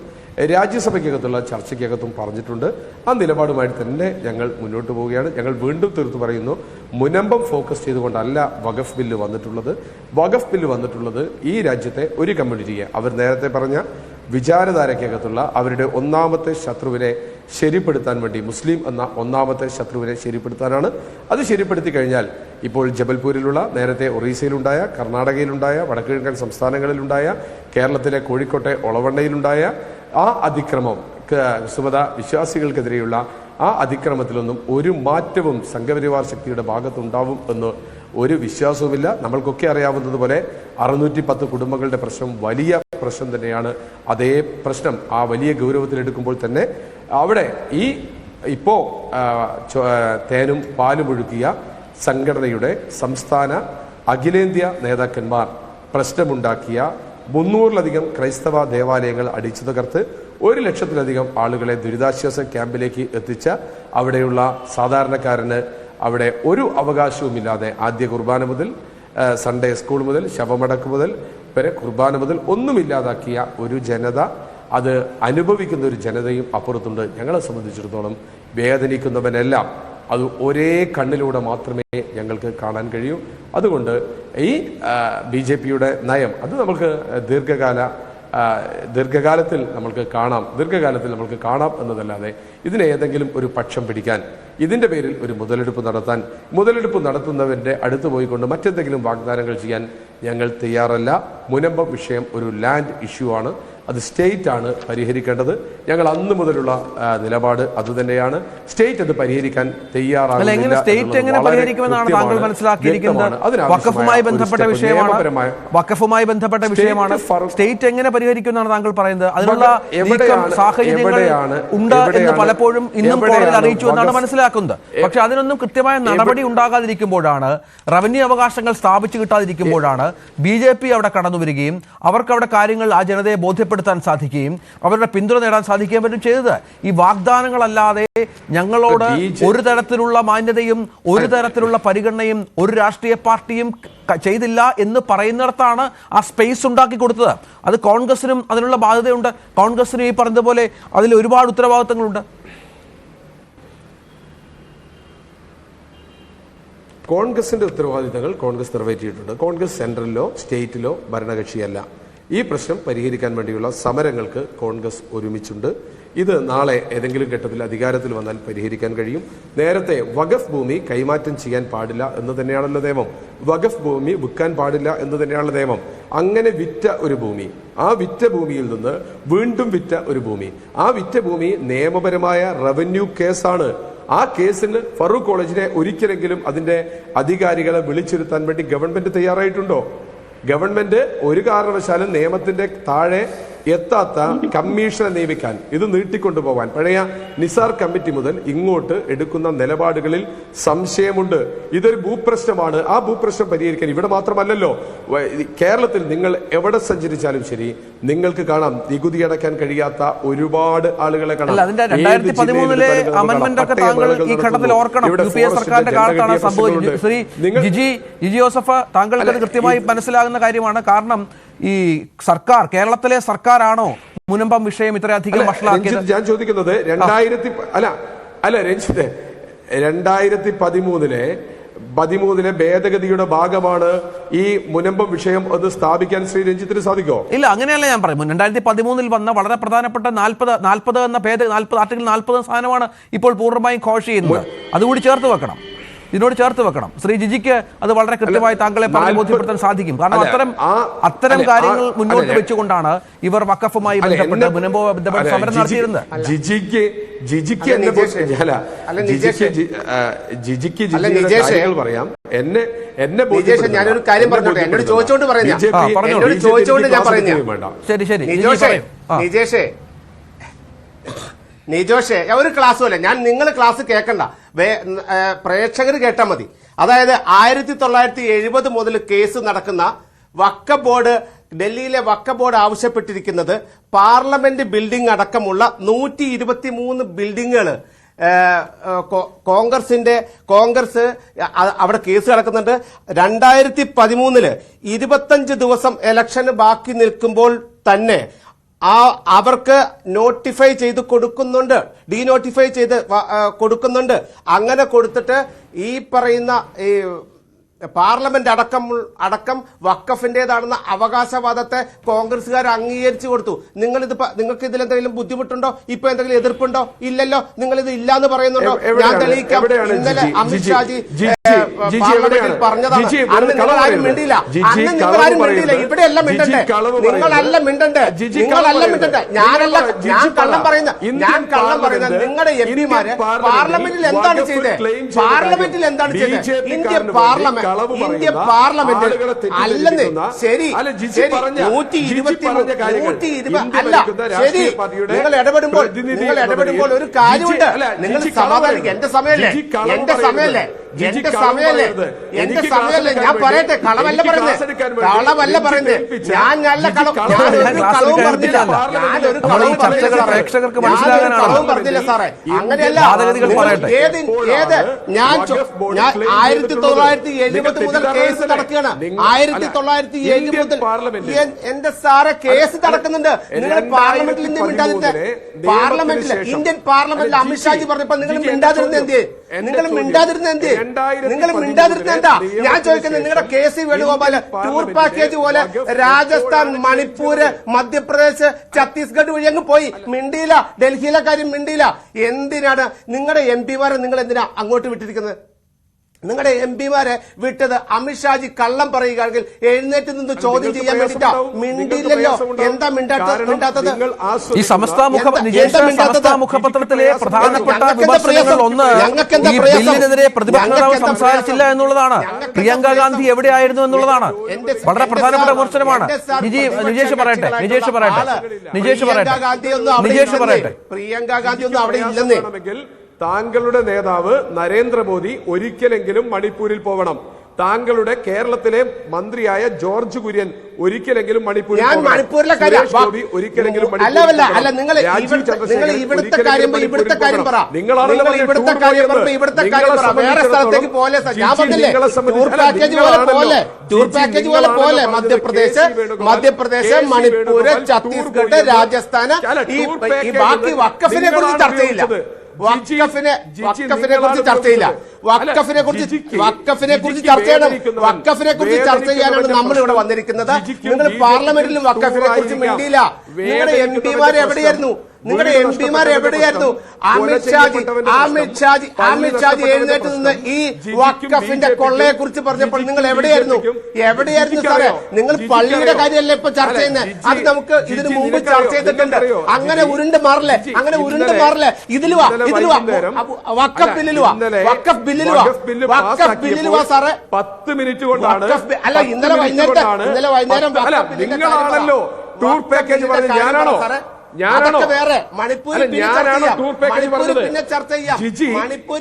രാജ്യസഭയ്ക്കകത്തുള്ള ചർച്ചയ്ക്കകത്തും പറഞ്ഞിട്ടുണ്ട്. ആ നിലപാടുമായിട്ട് തന്നെ ഞങ്ങൾ മുന്നോട്ട് പോവുകയാണ്. ഞങ്ങൾ വീണ്ടും തീർത്തു പറയുന്നു, മുനമ്പം ഫോക്കസ് ചെയ്തുകൊണ്ടല്ല വഖഫ് ബില്ല് വന്നിട്ടുള്ളത്. വഖഫ് ബില്ല് വന്നിട്ടുള്ളത് ഈ രാജ്യത്തെ ഒരു കമ്മ്യൂണിറ്റിയെ, അവർ നേരത്തെ പറഞ്ഞ വിചാരധാരയ്ക്കകത്തുള്ള അവരുടെ ഒന്നാമത്തെ ശത്രുവിനെ ശരിപ്പെടുത്താൻ വേണ്ടി, മുസ്ലിം എന്ന ഒന്നാമത്തെ ശത്രുവിനെ ശരിപ്പെടുത്താനാണ്. അത് ശരിപ്പെടുത്തി കഴിഞ്ഞാൽ ഇപ്പോൾ ജബൽപൂരിലുള്ള, നേരത്തെ ഒറീസയിലുണ്ടായ, കർണാടകയിലുണ്ടായ, വടക്കുകിഴക്കൻ സംസ്ഥാനങ്ങളിലുണ്ടായ, കേരളത്തിലെ കോഴിക്കോട്ടെ ഒളവണ്ണയിലുണ്ടായ ആ അതിക്രമം, സുമത വിശ്വാസികൾക്കെതിരെയുള്ള ആ അതിക്രമത്തിലൊന്നും ഒരു മാറ്റവും സംഘപരിവാർ ശക്തിയുടെ ഭാഗത്തുണ്ടാവും എന്ന് ഒരു വിശ്വാസവുമില്ല. നമ്മൾക്കൊക്കെ അറിയാവുന്നതുപോലെ 610 കുടുംബങ്ങളുടെ പ്രശ്നം വലിയ പ്രശ്നം തന്നെയാണ്. അതേ പ്രശ്നം ആ വലിയ ഗൗരവത്തിലെടുക്കുമ്പോൾ തന്നെ അവിടെ ഇപ്പോൾ തേനും പാലും ഒഴുക്കിയ സംഘടനയുടെ സംസ്ഥാന അഖിലേന്ത്യാ നേതാക്കന്മാർ പ്രശ്നമുണ്ടാക്കിയ 300-ലധികം ക്രൈസ്തവ ദേവാലയങ്ങൾ അടിച്ചു തകർത്ത് 1 ലക്ഷത്തിലധികം ആളുകളെ ദുരിതാശ്വാസ ക്യാമ്പിലേക്ക് എത്തിച്ച അവിടെയുള്ള സാധാരണക്കാരന് അവിടെ ഒരു അവകാശവുമില്ലാതെ ആദ്യ കുർബാന മുതൽ സൺഡേ സ്കൂൾ മുതൽ ശവമടക്ക് മുതൽ വരെ കുർബാന മുതൽ ഒന്നുമില്ലാതാക്കിയ ഒരു ജനത, അത് അനുഭവിക്കുന്ന ഒരു ജനതയും അപ്പുറത്തുണ്ട്. ഞങ്ങളെ സംബന്ധിച്ചിടത്തോളം വേദനിക്കുന്നവനെല്ലാം അത് ഒരേ കണ്ണിലൂടെ മാത്രമേ ഞങ്ങൾക്ക് കാണാൻ കഴിയൂ. അതുകൊണ്ട് ഈ BJPയുടെ നയം അത് നമുക്ക് ദീർഘകാലത്തിൽ നമ്മൾക്ക് കാണാം എന്നതല്ലാതെ ഇതിനെ ഏതെങ്കിലും ഒരു പക്ഷം പിടിക്കാൻ, ഇതിൻ്റെ പേരിൽ ഒരു മുതലെടുപ്പ് നടത്തുന്നവൻ്റെ അടുത്ത് പോയിക്കൊണ്ട് മറ്റെന്തെങ്കിലും വാഗ്ദാനങ്ങൾ ചെയ്യാൻ ഞങ്ങൾ തയ്യാറല്ല. മുനമ്പം വിഷയം ഒരു ലാൻഡ് ഇഷ്യൂ ആണ്. അത് സ്റ്റേറ്റ് ആണ് പരിഹരിക്കേണ്ടത്. ഞങ്ങൾ അന്ന് മുതലുള്ള നിലപാട് അതുതന്നെയാണ്. സ്റ്റേറ്റ് അത് പരിഹരിക്കാൻ തയ്യാറാകുന്നില്ല. സ്റ്റേറ്റ് എങ്ങനെ പരിഹരിക്കുമെന്നാണ് താങ്കൾ മനസ്സിലാക്കിയിരിക്കുന്നത്? വഖഫുമായി ബന്ധപ്പെട്ട വിഷയമാണ്. സ്റ്റേറ്റ് എങ്ങനെ പരിഹരിക്കുമെന്നാണ് താങ്കൾ പറയുന്നത്? അതിനുള്ള സാഹചര്യങ്ങൾ ഉണ്ട് എന്ന് പലപ്പോഴും ഇന്നും കോടതി അറിയിച്ചു എന്നാണ് മനസ്സിലാക്കുന്നത്. പക്ഷെ അതിനൊന്നും കൃത്യമായ നടപടി ഉണ്ടാകാതിരിക്കുമ്പോഴാണ്, റവന്യൂ അവകാശങ്ങൾ സ്ഥാപിച്ചു കിട്ടാതിരിക്കുമ്പോഴാണ് BJP അവിടെ കടന്നു വരികയും അവർക്ക് അവിടെ കാര്യങ്ങൾ ആ ജനതയെ ബോധ്യപ്പെടുത്താൻ സാധിക്കുകയും അവരുടെ പിന്തുണ നേടാൻ സാധിക്കുകയും പറ്റും ചെയ്തത്. ഈ വാഗ്ദാനങ്ങളല്ലാതെ ഞങ്ങളോട് ഒരു തരത്തിലുള്ള മാന്യതയും ഒരു തരത്തിലുള്ള പരിഗണനയും ഒരു രാഷ്ട്രീയ പാർട്ടിയും ചെയ്തില്ല എന്ന് പറയുന്നിടത്താണ് ആ സ്പേസ് ഉണ്ടാക്കി കൊടുത്തത്. അത് കോൺഗ്രസിനും അതിനുള്ള ബാധ്യതയുണ്ട്. കോൺഗ്രസിനും ഈ പറഞ്ഞതുപോലെ അതിൽ ഒരുപാട് ഉത്തരവാദിത്തങ്ങളുണ്ട്. കോൺഗ്രസിന്റെ ഉത്തരവാദിത്തങ്ങൾ കോൺഗ്രസ് നിറവേറ്റിയിട്ടുണ്ട്. കോൺഗ്രസ് സെൻട്രലിലോ സ്റ്റേറ്റിലോ ഭരണകക്ഷിയല്ല. ഈ പ്രശ്നം പരിഹരിക്കാൻ വേണ്ടിയുള്ള സമരങ്ങൾക്ക് കോൺഗ്രസ് ഒരുമിച്ചുണ്ട്. ഇത് നാളെ ഏതെങ്കിലും ഘട്ടത്തിൽ അധികാരത്തിൽ വന്നാൽ പരിഹരിക്കാൻ കഴിയും. നേരത്തെ വഖഫ് ഭൂമി കൈമാറ്റം ചെയ്യാൻ പാടില്ല എന്ന് തന്നെയാണല്ലോ നിയമം. വഖഫ് ഭൂമി വിൽക്കാൻ പാടില്ല എന്ന് തന്നെയാണല്ലോ നിയമം. അങ്ങനെ വിറ്റ ഒരു ഭൂമി, ആ വിറ്റ ഭൂമിയിൽ നിന്ന് വീണ്ടും വിറ്റ ഒരു ഭൂമി, ആ വിറ്റ ഭൂമി നിയമപരമായ റവന്യൂ കേസാണ്. ആ കേസിന് ഫറൂഖ് കോളേജിനെ ഒരിക്കലെങ്കിലും അതിന്റെ അധികാരികളെ വിളിച്ചിരുത്താൻ വേണ്ടി ഗവൺമെന്റ് തയ്യാറായിട്ടുണ്ടോ? ഗവൺമെന്റ് ഒരു കാരണവശാലും നിയമത്തിന്റെ താഴെ എത്താത്ത കമ്മീഷനെ നിയമിക്കാൻ ഇത് നീട്ടിക്കൊണ്ടുപോകാൻ പഴയ നിസാർ കമ്മിറ്റി മുതൽ ഇങ്ങോട്ട് എടുക്കുന്ന നിലപാടുകളിൽ സംശയമുണ്ട്. ഇതൊരു ഭൂപ്രശ്നമാണ്. ആ ഭൂപ്രശ്നം പരിഹരിക്കാൻ ഇവിടെ മാത്രമല്ലല്ലോ, കേരളത്തിൽ നിങ്ങൾ എവിടെ സഞ്ചരിച്ചാലും ശരി നിങ്ങൾക്ക് കാണാം നികുതി അടയ്ക്കാൻ കഴിയാത്ത ഒരുപാട് ആളുകളെ കാണാം. അതിന്റെ 2013 അമെന്റ്മെന്റ് ഒക്കെ താങ്കൾ ഈ ഘട്ടത്തിൽ ഓർക്കണം. UPA സർക്കാരിന്റെ കാലത്താണ് സംഭവിച്ചത്. ശ്രീ ജിജി ജോസഫ്, താങ്കൾക്ക് അത് കൃത്യമായി മനസ്സിലാകുന്ന കാര്യമാണ്. കാരണം ഈ സർക്കാർ, കേരളത്തിലെ സർക്കാരാണോ മുനമ്പം വിഷയം ഇത്രയധികം വഷളാക്കിയത്? ഞാൻ ചോദിക്കുന്നത് 2013 ഭേദഗതിയുടെ ഭാഗമാണ് ഈ മുനമ്പം വിഷയം അത് സ്ഥാപിക്കാൻ ശ്രീ രഞ്ജിത്തിന് സാധിക്കോ? ഇല്ല, അങ്ങനെയല്ല ഞാൻ പറയും. 2013 വന്ന വളരെ പ്രധാനപ്പെട്ട 40 എന്ന ആർട്ടിക്കിൾ 40 സാധനമാണ് ഇപ്പോൾ പൂർണ്ണമായും ഘോഷ് ചെയ്യുന്നത്. അതുകൂടി ചേർത്ത് വെക്കണം, ഇതിനോട് ചേർത്ത് വെക്കണം. ശ്രീ ജിജിക്ക് അത് വളരെ കൃത്യമായി താങ്കളെ പറഞ്ഞു ബോധ്യപ്പെടുത്താൻ സാധിക്കും. കാരണം അത്തരം കാര്യങ്ങൾ മുന്നോട്ട് വെച്ചുകൊണ്ടാണ് ഇവർ വഖഫുമായി ബന്ധപ്പെട്ട് മുനമ്പോ ബന്ധപ്പെട്ട് സമരം നടത്തിയിരുന്നത്. പറയാം. ഞാനൊരു കാര്യം പറഞ്ഞോട്ടെ, എന്നോട് ചോദിച്ചോണ്ട് പറയുന്നത്. ശരി ശരി നിജോഷേ, ഒരു ക്ലാസ് പോലെ ഞാൻ നിങ്ങൾ ക്ലാസ് കേൾക്കണ്ട, പ്രേക്ഷകർ കേട്ടാൽ മതി. അതായത് 1970 മുതൽ കേസ് നടക്കുന്ന വഖഫ് ബോർഡ്, ഡൽഹിയിലെ വഖഫ് ബോർഡ് ആവശ്യപ്പെട്ടിരിക്കുന്നത് പാർലമെന്റ് ബിൽഡിംഗ് അടക്കമുള്ള 123 ബിൽഡിങ്ങുകൾ കോൺഗ്രസ് അവിടെ കേസ് നടക്കുന്നുണ്ട്. 2013 25 ദിവസം ഇലക്ഷന് ബാക്കി നിൽക്കുമ്പോൾ തന്നെ അവർക്ക് നോട്ടിഫൈ ചെയ്ത് കൊടുക്കുന്നുണ്ട്, ഡീനോട്ടിഫൈ ചെയ്ത് കൊടുക്കുന്നുണ്ട്. അങ്ങനെ കൊടുത്തിട്ട് ഈ പറയുന്ന ഈ പാർലമെന്റ് അടക്കം വഖഫിന്റേതാണെന്ന അവകാശവാദത്തെ കോൺഗ്രസുകാർ അംഗീകരിച്ചു കൊടുത്തു. നിങ്ങൾക്ക് ഇതിലെന്തെങ്കിലും ബുദ്ധിമുട്ടുണ്ടോ? ഇപ്പൊ എന്തെങ്കിലും എതിർപ്പുണ്ടോ? ഇല്ലല്ലോ. നിങ്ങൾ ഇത് ഇല്ലാന്ന് പറയുന്നുണ്ടോ? ഞാൻ തെളിയിക്കാം. ഇന്നലെ അമിത്ഷാജി പാർലമെന്റിൽ പറഞ്ഞതാണ്. അന്ന് നിങ്ങളാരും മിണ്ടിയില്ല. ഇവിടെയെല്ലാം മിണ്ടണ്ടേ? നിങ്ങളല്ല മിണ്ടണ്ടേ? ഞാൻ കള്ളം പറയുന്നത് നിങ്ങളുടെ എംപിമാര് പാർലമെന്റിൽ എന്താണ് ചെയ്തത്? ഇന്ത്യൻ പാർലമെന്റ് അല്ലെന്ന്. ശരി, 120 അല്ല, ശരി. നിങ്ങൾ ഇടപെടുമ്പോൾ ഒരു കാര്യമുണ്ട്. നിങ്ങൾ സമാധാനിക്കുക. എന്റെ സമയമല്ലേ? ഞാൻ പറയട്ടെ, കളവല്ല പറയുന്നത്. ഞാൻ നല്ല കളവും പറഞ്ഞില്ല. ഞാനൊരു കളവും പറഞ്ഞില്ല സാറേ. അങ്ങനെയല്ല. ഞാൻ 1970 മുതൽ കേസ് നടക്കുകയാണ്. 1970 മുതൽ എന്റെ സാറെ കേസ് നടക്കുന്നുണ്ട്. നിങ്ങൾ പാർലമെന്റിൽ നിന്ന് മിണ്ടാതിരുന്ന ഇന്ത്യൻ പാർലമെന്റിൽ അമിത്ഷാജി പറഞ്ഞപ്പോ നിങ്ങൾ മിണ്ടാതിരുന്ന എന്തേ? എന്താ? ഞാൻ ചോദിക്കുന്നത്, നിങ്ങളുടെ KC വേണുഗോപാൽ ടൂർ പാക്കേജ് പോലെ രാജസ്ഥാൻ, മണിപ്പൂര്, മധ്യപ്രദേശ്, ഛത്തീസ്ഗഡ് വഴി അങ്ങ് പോയി, മിണ്ടിയില്ല. ഡൽഹിയിലെ കാര്യം മിണ്ടിയില്ല. എന്തിനാണ് നിങ്ങളുടെ MPമാരെ നിങ്ങൾ എന്തിനാ അങ്ങോട്ട് വിട്ടിരിക്കുന്നത്? നിങ്ങളുടെ MPമാരെ വിട്ടത് അമിത്ഷാജി കള്ളം പറയുകയാണെങ്കിൽ എഴുന്നേറ്റ് നിന്ന് ചോദ്യം ചെയ്യാൻ വേണ്ടിട്ടാ. മിണ്ടിയില്ലല്ലോ. എന്താ മിണ്ടാത്തത്? ഈ സമസ്ത മുഖപത്രത്തിലെ പ്രധാനപ്പെട്ട വിമർശനങ്ങൾ ഒന്ന്, ഈ ബില്ലിനെതിരെ പ്രതിപക്ഷ നേതാവ് സംസാരിച്ചില്ല എന്നുള്ളതാണ്. പ്രിയങ്ക ഗാന്ധി എവിടെയായിരുന്നു എന്നുള്ളതാണ് വളരെ പ്രധാനപ്പെട്ട വിമർശനമാണ്. നിജേഷ് പറയട്ടെ. പ്രിയങ്ക ഗാന്ധി ഒന്നും അവിടെ ഇല്ലെന്നേ. താങ്കളുടെ നേതാവ് നരേന്ദ്രമോദി ഒരിക്കലെങ്കിലും മണിപ്പൂരിൽ പോകണം. താങ്കളുടെ കേരളത്തിലെ മന്ത്രിയായ ജോർജ് കുര്യൻ ഒരിക്കലെങ്കിലും മണിപ്പൂരിൽ ഒരിക്കലെങ്കിലും ഇവിടുത്തെ കാര്യം പറ. വേറെ സ്ഥലത്തേക്ക് പോലെ ഞാൻ പറഞ്ഞില്ലേ, ടൂർ പാക്കേജ് പോലെ പോലെ മധ്യപ്രദേശ്, മണിപ്പൂര്, ഛത്തീസ്ഗഡ്, രാജസ്ഥാന്, ഈ ബാക്കി വഖഫിനെ കുറിച്ച് ചർച്ചയില്ല. വഖഫിനെ കുറിച്ച് ചർച്ചയില്ല. വഖഫിനെ കുറിച്ച് ചർച്ച ചെയ്യാനാണ് നമ്മൾ ഇവിടെ വന്നിരിക്കുന്നത്. നിങ്ങൾ പാർലമെന്റിലും വഖഫിനെ കുറിച്ച് മിണ്ടിയില്ല. നിങ്ങളുടെ MPമാർ എവിടെയായിരുന്നു? അമിത്ഷാജി എഴുന്നേറ്റ് നിന്ന് ഈ വഖഫിന്റെ കൊള്ളയെ കുറിച്ച് പറഞ്ഞപ്പോൾ നിങ്ങൾ എവിടെയായിരുന്നു സാറേ? നിങ്ങൾ പള്ളിയുടെ കാര്യമല്ലേ ഇപ്പൊ ചർച്ച ചെയ്യുന്നത്? അത് നമുക്ക് ഇതിനു മുമ്പ് ചർച്ച ചെയ്തിട്ടുണ്ട്. അങ്ങനെ ഉരുണ്ട് മാറില്ലേ? ഇതിൽ വാ വഖഫ് ബില്ലിൽ വാ സാറേ. 10 മിനിറ്റ് കൊണ്ടാണ്. അല്ല, ഇന്നലെ വൈകുന്നേരം നിങ്ങളാണല്ലോ ടൂർ പാക്കേജ് പറഞ്ഞത് ഞാനാണോ? ഞാനാണോ? മണിപ്പൂർ ഞാനാണോ ടൂർ പാക്കേജ് പറഞ്ഞത്? ജിജി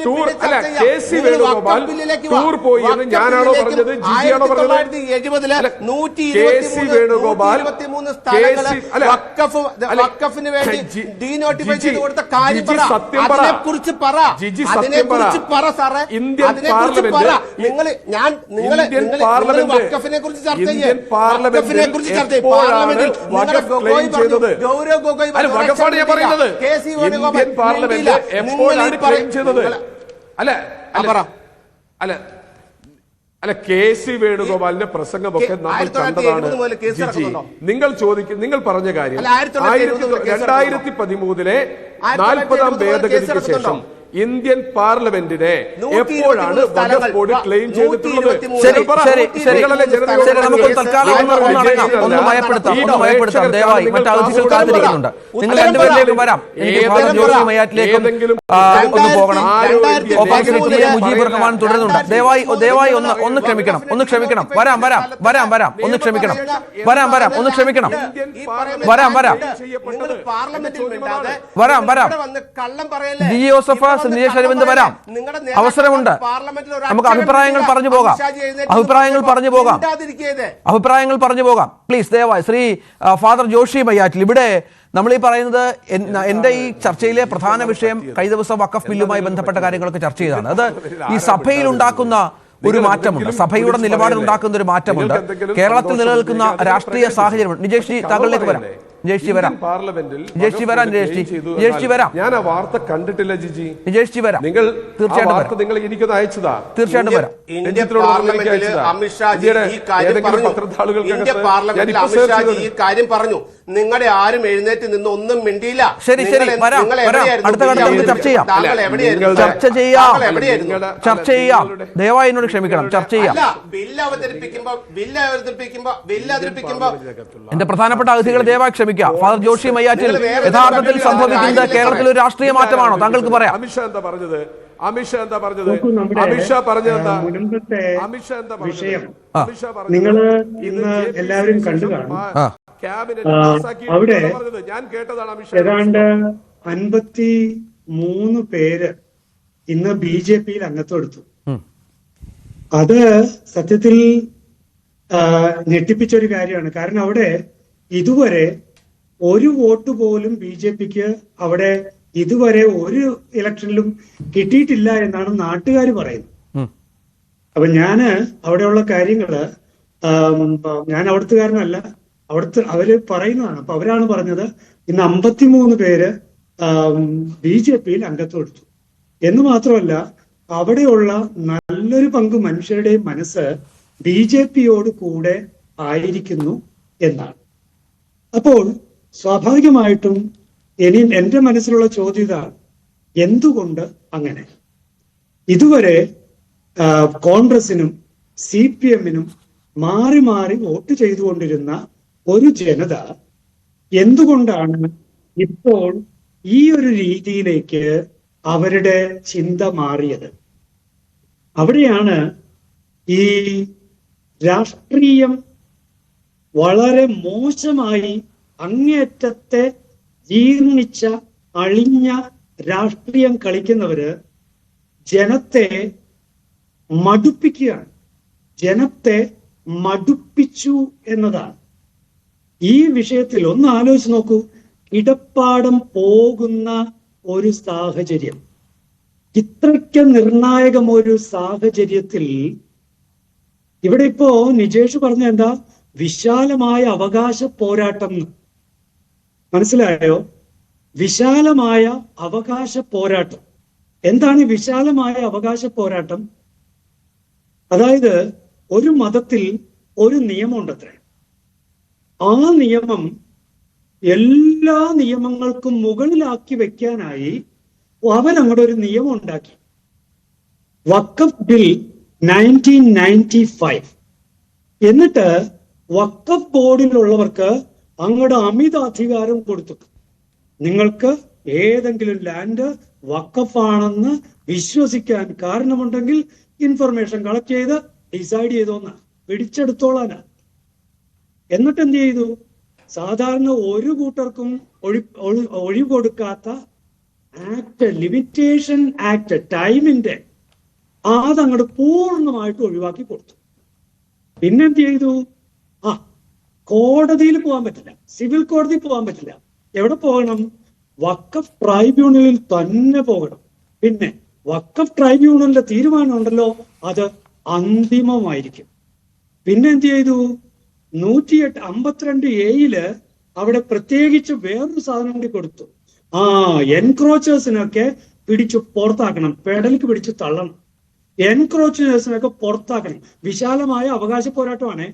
ടൂർ അല്ല, കെ.സി. വേണുഗോപാൽ ടൂർ പോയി എന്ന് ഞാനാണോ പറഞ്ഞത്? ജിജിയാണോ പറഞ്ഞത്? കെ.സി. വേണുഗോപാൽ ജിജി സത്യം പറ. ജിജി സത്യം പറ. ഇന്ത്യൻ പാർലമെന്റ് എപ്പോഴാണ് വഖഫ് ക്ലെയിം ചെയ്തത്? വഖഫാണ് ഞാൻ പറയുന്നത്. ഇന്ത്യൻ പാർലമെന്റ് എപ്പോഴാണ് ക്ലെയിം ചെയ്തത്? അല്ല കെ.സി. വേണുഗോപാലിന്റെ പ്രസംഗമൊക്കെ നമ്മൾ കണ്ടതാണ്. നിങ്ങൾ പറഞ്ഞ കാര്യം 2013 40-ാം ഭേദഗതിക്ക് ശേഷം ഇന്ത്യൻ പാർലമെന്റിനെ എപ്പോഴാണ് വഖഫ് ബോർഡ് ക്ലെയിം ചെയ്തിട്ടുള്ളത്? നമുക്ക് തൽക്കാലം ഒന്ന് ഭയപ്പെടുത്താം. ദയവായി മറ്റ് അതിഥികൾ കാത്തിരിക്കുന്നുണ്ട്. നിങ്ങൾ രണ്ടുപേരിലേക്കും വരാം. എനിക്ക് ഫാദർ ജോഷി മയ്യാറ്റിലേക്കും ഒന്ന് പോകണം. മുജീബുർ റഹ്മാൻ തുടരുന്നുണ്ട്. ദയവായി ഒന്ന് ക്ഷമിക്കണം. വരാം. ഒന്ന് ക്ഷമിക്കണം. ജി ജോസഫ്, നിജേഷ് അരവിന്ദ് വരാം. അവസരമുണ്ട്. നമുക്ക് അഭിപ്രായങ്ങൾ പറഞ്ഞു പോകാം. പ്ലീസ് ദയവായി ശ്രീ ഫാദർ ജോഷി മയ്യാറ്റിൽ, ഇവിടെ നമ്മൾ ഈ പറയുന്നത് എന്റെ ഈ ചർച്ചയിലെ പ്രധാന വിഷയം കഴിഞ്ഞ ദിവസം വഖഫ് ബില്ലുമായി ബന്ധപ്പെട്ട കാര്യങ്ങളൊക്കെ ചർച്ച ചെയ്തതാണ്. അത് ഈ സഭയിൽ ഉണ്ടാക്കുന്ന ഒരു മാറ്റമുണ്ട്, സഭയുടെ നിലപാടിൽ ഉണ്ടാക്കുന്ന ഒരു മാറ്റമുണ്ട്, കേരളത്തിൽ നിലനിൽക്കുന്ന രാഷ്ട്രീയ സാഹചര്യമുണ്ട്. നിജേഷ് ജി താങ്കളിലേക്ക് വരാം. ഞാൻ ആ വാർത്ത കണ്ടിട്ടില്ല ജിജി. നിജേഷ് ജി വരാം. നിങ്ങൾ തീർച്ചയായിട്ടും നിങ്ങൾ എനിക്കൊന്ന് അയച്ചതാ? തീർച്ചയായിട്ടും വരാം. ഈ കാര്യം പറഞ്ഞു. നിങ്ങളെ ആരും എഴുന്നേറ്റ് നിന്ന് ഒന്നും മിണ്ടിയില്ല. ശരി വരാം. അടുത്ത ഘട്ടത്തിൽ നമുക്ക് ചർച്ച ചെയ്യാം. ദയവായി എന്നോട് ക്ഷമിക്കണം. ചർച്ച ചെയ്യാം. ബില്ല് അവതരിപ്പിക്കുമ്പോ എന്റെ പ്രധാനപ്പെട്ട അതിഥികളെ ദയവായി ക്ഷമിക്കാം. ഫാദർ ജോഷി മയ്യാറ്റിൽ, യഥാർത്ഥത്തിൽ സംഭവിക്കുന്നത് കേരളത്തിൽ ഒരു രാഷ്ട്രീയ മാറ്റമാണോ? താങ്കൾക്ക് പറയാം. അമിത്ഷാ എന്താ പറഞ്ഞത്? നിങ്ങൾ ഇന്ന് എല്ലാവരും കണ്ടു കാണും. അവിടെ ഞാൻ കേട്ടതാണ്. ഏതാണ്ട് 53 പേര് ഇന്ന് BJP-യിൽ അംഗത്വം എടുത്തു. അത് സത്യത്തിൽ ഞെട്ടിപ്പിച്ച ഒരു കാര്യമാണ്. കാരണം അവിടെ ഇതുവരെ ഒരു വോട്ട് പോലും BJP-ക്ക് അവിടെ ഇതുവരെ ഒരു ഇലക്ഷനിലും കിട്ടിയിട്ടില്ല എന്നാണ് നാട്ടുകാർ പറയുന്നത്. അപ്പൊ ഞാന് അവിടെയുള്ള കാര്യങ്ങള് ഞാൻ അവിടുത്തുകാരനല്ല, അവര് പറയുന്നതാണ്. അപ്പൊ അവരാണ് പറഞ്ഞത് ഇന്ന് 53 പേര് BJP-യിൽ അംഗത്വം എടുത്തു എന്ന് മാത്രമല്ല അവിടെയുള്ള നല്ലൊരു പങ്ക് മനുഷ്യരുടെയും മനസ്സ് BJP-യോട് കൂടെ ആയിരിക്കുന്നു എന്നാണ്. അപ്പോൾ സ്വാഭാവികമായിട്ടും എന്റെ മനസ്സിലുള്ള ചോദ്യം ഇതാണ്, എന്തുകൊണ്ട് അങ്ങനെ? ഇതുവരെ കോൺഗ്രസിനും CPM-നും മാറി മാറി വോട്ട് ചെയ്തുകൊണ്ടിരുന്ന ഒരു ജനത എന്തുകൊണ്ടാണ് ഇപ്പോൾ ഈ ഒരു രീതിയിലേക്ക് അവരുടെ ചിന്ത മാറിയത്? അവിടെയാണ് ഈ രാഷ്ട്രീയം വളരെ മോശമായി അങ്ങേയറ്റത്തെ ജീർണിച്ച അളിഞ്ഞ രാഷ്ട്രീയം കളിക്കുന്നവര് ജനത്തെ മടുപ്പിക്കുകയാണ്. ജനത്തെ മടുപ്പിച്ചു എന്നതാണ് ഈ വിഷയത്തിൽ. ഒന്ന് ആലോചിച്ച് നോക്കൂ, കിടപ്പാടം പോകുന്ന ഒരു സാഹചര്യം, ഇത്രയ്ക്ക് നിർണായകം ഒരു സാഹചര്യത്തിൽ ഇവിടെ ഇപ്പോ നിജേഷ് പറഞ്ഞ എന്താ, വിശാലമായ അവകാശ പോരാട്ടം. മനസ്സിലായോ? വിശാലമായ അവകാശ പോരാട്ടം. എന്താണ് വിശാലമായ അവകാശ പോരാട്ടം? അതായത് ഒരു മതത്തിൽ ഒരു നിയമമുണ്ടത്രേ. ആ നിയമം എല്ലാ നിയമങ്ങൾക്കും മുകളിലാക്കി വെക്കാനായി അവരങ്ങോട്ട് ഒരു നിയമം ഉണ്ടാക്കി. വഖഫ് ബിൽ 1995. എന്നിട്ട് വഖഫ് ബോർഡിലുള്ളവർക്ക് അങ്ങോട്ട് അമിത അധികാരം കൊടുത്തു. നിങ്ങൾക്ക് ഏതെങ്കിലും ലാൻഡ് വഖഫാണെന്ന് വിശ്വസിക്കാൻ കാരണമുണ്ടെങ്കിൽ ഇൻഫർമേഷൻ കളക്ട് ചെയ്ത് ഡിസൈഡ് ചെയ്തോന്ന പിടിച്ചെടുത്തോളാനാ. എന്നിട്ട് എന്ത് ചെയ്തു? സാധാരണ ഒരു കൂട്ടർക്കും ഒഴിവ് കൊടുക്കാത്ത ആക്ട്, ലിമിറ്റേഷൻ ആക്ട്, ടൈമിന്റെ അതങ്ങോട്ട് പൂർണ്ണമായിട്ട് ഒഴിവാക്കി കൊടുത്തു. പിന്നെന്ത് ചെയ്തു? കോടതിയിൽ പോകാൻ പറ്റില്ല, സിവിൽ കോടതി പോകാൻ പറ്റില്ല. എവിടെ പോകണം? വഖഫ് ട്രൈബ്യൂണലിൽ തന്നെ പോകണം. പിന്നെ വഖഫ് ട്രൈബ്യൂണലിന്റെ തീരുമാനം ഉണ്ടല്ലോ, അത് അന്തിമമായിരിക്കും. പിന്നെ എന്ത് ചെയ്തു? 152A അവിടെ പ്രത്യേകിച്ച് വേറൊരു സാധനം കൂടി കൊടുത്തു. എൻക്രോച്ചേഴ്സിനൊക്കെ പിടിച്ചു പുറത്താക്കണം, പെടലിക്ക് പിടിച്ചു തള്ളണം. എൻക്രോച്ചേഴ്സിനൊക്കെ പുറത്താക്കണം. വിശാലമായ അവകാശ പോരാട്ടമാണ്.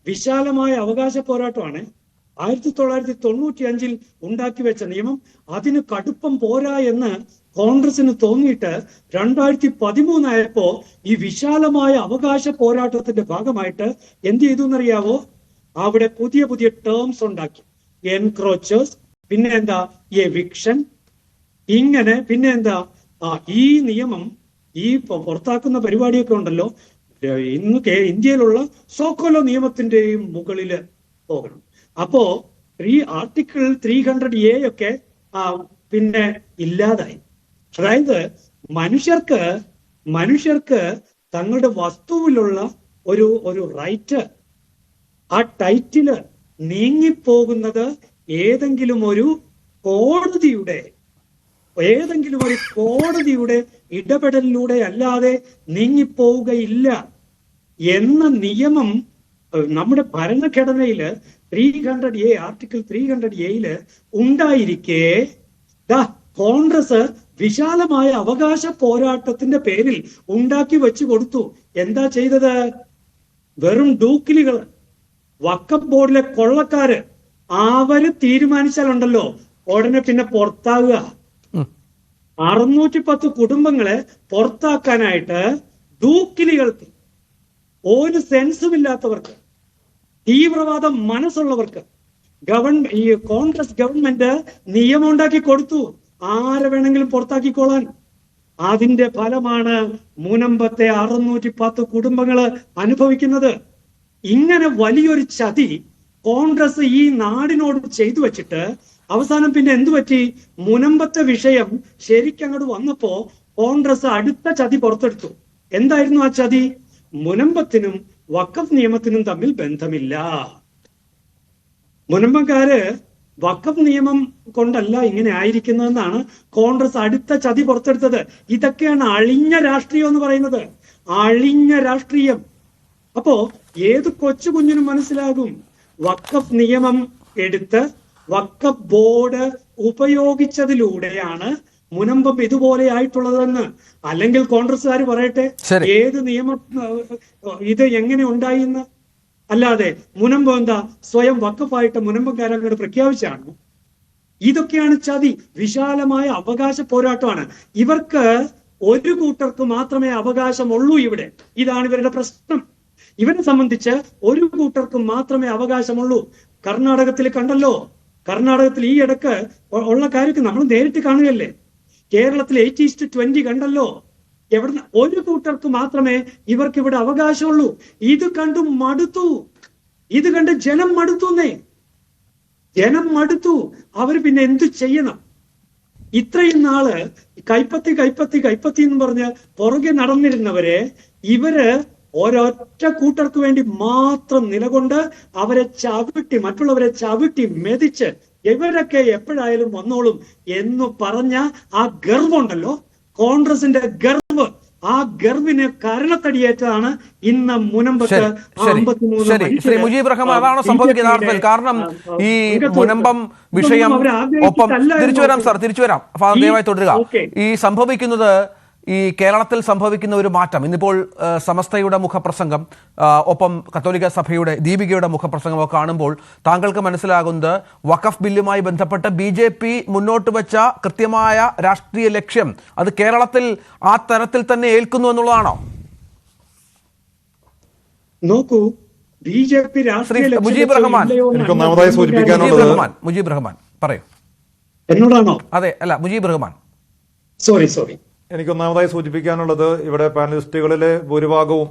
1995 ഉണ്ടാക്കി വെച്ച നിയമം അതിന് കടുപ്പം പോരാ എന്ന് കോൺഗ്രസിന് തോന്നിയിട്ട് 2013 ആയപ്പോ ഈ വിശാലമായ അവകാശ പോരാട്ടത്തിന്റെ ഭാഗമായിട്ട് എന്ത് ചെയ്തു എന്നറിയാവോ? അവിടെ പുതിയ പുതിയ ടേംസ് ഉണ്ടാക്കി. എൻക്രോച്ചേഴ്സ്, പിന്നെ എന്താ എവിക്ഷൻ, ഇങ്ങനെ പിന്നെ എന്താ ഈ നിയമം, ഈ പുറത്താക്കുന്ന പരിപാടിയൊക്കെ ഉണ്ടല്ലോ, ഇന്ന് ഇന്ത്യയിലുള്ള സോക്കോലോ നിയമത്തിന്റെയും മുകളില് പോകണം. അപ്പോ ആർട്ടിക്കിൾ 300A ഒക്കെ പിന്നെ ഇല്ലാതായി. അതായത് മനുഷ്യർക്ക് തങ്ങളുടെ വസ്തുവിലുള്ള ഒരു റൈറ്റ്, ആ ടൈറ്റില് നീങ്ങിപ്പോകുന്നത് ഏതെങ്കിലും ഒരു കോടതിയുടെ ഇടപെടലിലൂടെ അല്ലാതെ നീങ്ങിപ്പോവുകയില്ല എന്ന നിയമം നമ്മുടെ ഭരണഘടനയില് ആർട്ടിക്കിൾ 300A ഉണ്ടായിരിക്കെ കോൺഗ്രസ് വിശാലമായ അവകാശ പോരാട്ടത്തിന്റെ പേരിൽ ഉണ്ടാക്കി വെച്ചു കൊടുത്തു. എന്താ ചെയ്തത്? വെറും ഡൂക്കിലികൾ, വഖഫ് ബോർഡിലെ കൊള്ളക്കാര്, അവര് തീരുമാനിച്ചാലുണ്ടല്ലോ ഉടനെ പിന്നെ പുറത്താകുക. 610 കുടുംബങ്ങളെ പുറത്താക്കാനായിട്ട് ഡൂക്കിലികൾക്ക്, ഒരു സെൻസുമില്ലാത്തവർക്ക്, തീവ്രവാദ മനസ്സുള്ളവർക്ക് ഈ കോൺഗ്രസ് ഗവൺമെന്റ് നിയമം ഉണ്ടാക്കി കൊടുത്തു, ആരെ വേണമെങ്കിലും പുറത്താക്കിക്കോളാൻ. അതിന്റെ ഫലമാണ് മുനമ്പത്തെ 610 കുടുംബങ്ങള് അനുഭവിക്കുന്നത്. ഇങ്ങനെ വലിയൊരു ചതി കോൺഗ്രസ് ഈ നാടിനോട് ചെയ്തു വെച്ചിട്ട് അവസാനം പിന്നെ എന്തു പറ്റി? മുനമ്പത്തെ വിഷയം ശരിക്കങ്ങോട്ട് വന്നപ്പോ കോൺഗ്രസ് അടുത്ത ചതി പുറത്തെടുത്തു. എന്തായിരുന്നു ആ ചതി? മുനമ്പത്തിനും വഖഫ് നിയമത്തിനും തമ്മിൽ ബന്ധമില്ല. മുനമ്പക്കാര് വഖഫ് നിയമം കൊണ്ടല്ല ഇങ്ങനെ ആയിരിക്കുന്നതെന്നാണ് കോൺഗ്രസ് അടുത്ത ചതി പുറത്തെടുത്തത്. ഇതൊക്കെയാണ് അളിഞ്ഞ രാഷ്ട്രീയം എന്ന് പറയുന്നത്. അളിഞ്ഞ രാഷ്ട്രീയം. അപ്പോ ഏത് കൊച്ചു കുഞ്ഞിനും മനസ്സിലാകും വഖഫ് നിയമം എടുത്ത് വഖഫ് ബോർഡ് ഉപയോഗിച്ചതിലൂടെയാണ് മുനമ്പം ഇതുപോലെ ആയിട്ടുള്ളതെന്ന്. അല്ലെങ്കിൽ കോൺഗ്രസ്സുകാർ പറയട്ടെ ഏത് നിയമം ഇത് എങ്ങനെ ഉണ്ടായിന്ന്. അല്ലാതെ മുനമ്പം എന്താ സ്വയം വഖഫായിട്ട് മുനമ്പക്കാരങ്ങോട് പ്രഖ്യാപിച്ചാണ്. ഇതൊക്കെയാണ് ചതി. വിശാലമായ അവകാശ പോരാട്ടമാണ്. ഇവർക്ക് ഒരു കൂട്ടർക്ക് മാത്രമേ അവകാശമുള്ളൂ ഇവിടെ. ഇതാണ് ഇവരുടെ പ്രശ്നം. ഇവരെ സംബന്ധിച്ച് ഒരു കൂട്ടർക്ക് മാത്രമേ അവകാശമുള്ളൂ. കർണാടകത്തിൽ കണ്ടല്ലോ, കർണാടകത്തിൽ ഈ ഇടക്ക് ഉള്ള കാര്യത്തിൽ നമ്മൾ നേരിട്ട് കാണുകയല്ലേ. കേരളത്തിൽ 80:20 കണ്ടല്ലോ. എവിടുന്ന് ഒരു കൂട്ടർക്ക് മാത്രമേ ഇവർക്ക് ഇവിടെ അവകാശമുള്ളൂ. ഇത് കണ്ടു മടുത്തു. ഇത് കണ്ട് ജനം മടുത്തുന്നേ. ജനം മടുത്തു. അവർ പിന്നെ എന്തു ചെയ്യണം? ഇത്രയും നാള് കൈപ്പത്തി എന്ന് പറഞ്ഞ് പുറകെ നടന്നിരുന്നവരെ ഇവര് ഒരൊറ്റ കൂട്ടർക്ക് വേണ്ടി മാത്രം നിലകൊണ്ട് അവരെ മറ്റുള്ളവരെ ചവിട്ടി മെതിച്ച് ഇവരൊക്കെ എപ്പോഴായാലും വന്നോളും എന്ന് പറഞ്ഞ ആ ഗർവുണ്ടല്ലോ, കോൺഗ്രസിന്റെ ഗർവ്, ആ ഗർവിന് കാരണത്തടിയേറ്റതാണ് ഇന്ന് മുനമ്പത്ത് 53. ശ്രീ മുജീബ് റഹ്മാൻ, അതാണ് സംഭവിക്കുന്നത്. കാരണം ഈ മുനമ്പം വിഷയം ഒപ്പം തിരിച്ചു വരാം ദയവായി തുടരുക. ഈ സംഭവിക്കുന്നത്, ഈ കേരളത്തിൽ സംഭവിക്കുന്ന ഒരു മാറ്റം, ഇന്നിപ്പോൾ സമസ്തയുടെ മുഖപ്രസംഗം ഒപ്പം കത്തോലിക്ക സഭയുടെ ദീപികയുടെ മുഖപ്രസംഗമൊക്കെ കാണുമ്പോൾ താങ്കൾക്ക് മനസ്സിലാകുന്നത് വഖഫ് ബില്ലുമായി ബന്ധപ്പെട്ട് BJP മുന്നോട്ട് വെച്ച കൃത്യമായ രാഷ്ട്രീയ ലക്ഷ്യം അത് കേരളത്തിൽ ആ തരത്തിൽ തന്നെ ഏൽക്കുന്നു എന്നുള്ളതാണോ? നോക്കൂ, BJP മുജീബ് റഹ്മാൻ പറയൂ. എന്നോടാണോ? അതെ, അല്ല, മുജീബ് റഹ്മാൻ. സോറി. എനിക്കൊന്നാമതായി സൂചിപ്പിക്കാനുള്ളത്, ഇവിടെ പാനലിസ്റ്റുകളിലെ ഭൂരിഭാഗവും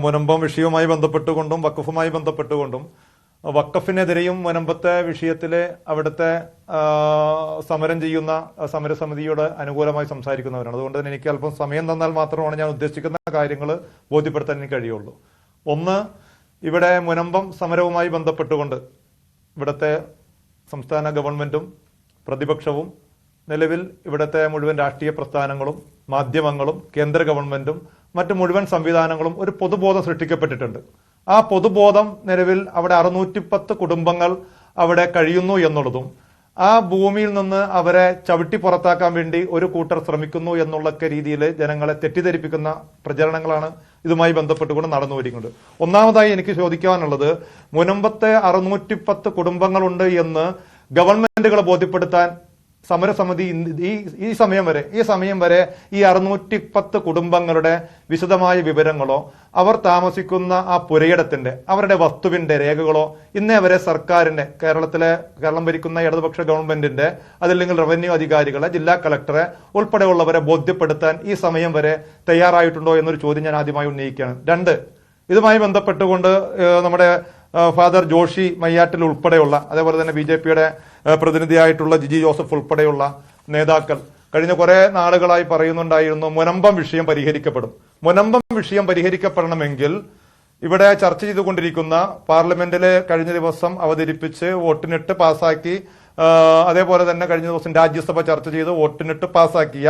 മുനമ്പം വിഷയവുമായി ബന്ധപ്പെട്ടുകൊണ്ടും വഖഫുമായി ബന്ധപ്പെട്ടുകൊണ്ടും വഖഫിനെതിരെയും മുനമ്പത്തെ വിഷയത്തിലെ അവിടുത്തെ സമരം ചെയ്യുന്ന സമരസമിതിയോട് അനുകൂലമായി സംസാരിക്കുന്നവരാണ്. അതുകൊണ്ട് തന്നെ എനിക്ക് അല്പം സമയം തന്നാൽ മാത്രമാണ് ഞാൻ ഉദ്ദേശിക്കുന്ന കാര്യങ്ങൾ ബോധ്യപ്പെടുത്താൻ എനിക്ക് കഴിയുള്ളൂ. ഒന്ന്, ഇവിടെ മുനമ്പം സമരവുമായി ബന്ധപ്പെട്ടുകൊണ്ട് ഇവിടുത്തെ സംസ്ഥാന ഗവൺമെന്റും പ്രതിപക്ഷവും നിലവിൽ ഇവിടുത്തെ മുഴുവൻ രാഷ്ട്രീയ പ്രസ്ഥാനങ്ങളും മാധ്യമങ്ങളും കേന്ദ്ര ഗവൺമെന്റും മറ്റ് മുഴുവൻ സംവിധാനങ്ങളും ഒരു പൊതുബോധം സൃഷ്ടിക്കപ്പെട്ടിട്ടുണ്ട്. ആ പൊതുബോധം നിലവിൽ അവിടെ 610 കുടുംബങ്ങൾ അവിടെ കഴിയുന്നു എന്നുള്ളതും ആ ഭൂമിയിൽ നിന്ന് അവരെ ചവിട്ടി പുറത്താക്കാൻ വേണ്ടി ഒരു കൂട്ടർ ശ്രമിക്കുന്നു എന്നുള്ളൊക്കെ രീതിയിൽ ജനങ്ങളെ തെറ്റിദ്ധരിപ്പിക്കുന്ന പ്രചരണങ്ങളാണ് ഇതുമായി ബന്ധപ്പെട്ടുകൊണ്ട് നടന്നുവരിക്കുന്നത്. ഒന്നാമതായി എനിക്ക് ചോദിക്കാനുള്ളത്, മുനമ്പത്തെ 610 കുടുംബങ്ങളുണ്ട് എന്ന് ഗവൺമെന്റുകളെ ബോധ്യപ്പെടുത്താൻ സമരസമിതി ഈ സമയം വരെ ഈ 610 കുടുംബങ്ങളുടെ വിശദമായ വിവരങ്ങളോ അവർ താമസിക്കുന്ന ആ പുരയിടത്തിന്റെ അവരുടെ വസ്തുവിന്റെ രേഖകളോ ഇന്നേ വരെ സർക്കാരിന്റെ കേരളം ഭരിക്കുന്ന ഇടതുപക്ഷ ഗവൺമെന്റിന്റെ അതല്ലെങ്കിൽ റവന്യൂ അധികാരികളെ ജില്ലാ കളക്ടറെ ഉൾപ്പെടെയുള്ളവരെ ബോധ്യപ്പെടുത്താൻ ഈ സമയം വരെ തയ്യാറായിട്ടുണ്ടോ എന്നൊരു ചോദ്യം ഞാൻ ആദ്യമായി ഉന്നയിക്കുകയാണ്. 2, ഇതുമായി ബന്ധപ്പെട്ടുകൊണ്ട് നമ്മുടെ ഫാദർ ജോഷി മയ്യാട്ടിൽ ഉൾപ്പെടെയുള്ള അതേപോലെ തന്നെ BJPയുടെ പ്രതിനിധിയായിട്ടുള്ള ജിജി ജോസഫ് ഉൾപ്പെടെയുള്ള നേതാക്കൾ കഴിഞ്ഞ കുറെ നാളുകളായി പറയുന്നുണ്ടായിരുന്നു മുനമ്പം വിഷയം പരിഹരിക്കപ്പെടും. മുനമ്പം വിഷയം പരിഹരിക്കപ്പെടണമെങ്കിൽ ഇവിടെ ചർച്ച ചെയ്തുകൊണ്ടിരിക്കുന്ന പാർലമെന്റിലെ കഴിഞ്ഞ ദിവസം അവതരിപ്പിച്ച് വോട്ടിനിട്ട് പാസാക്കി, അതേപോലെ തന്നെ കഴിഞ്ഞ ദിവസം രാജ്യസഭ ചർച്ച ചെയ്ത് വോട്ടിനിട്ട് പാസാക്കിയ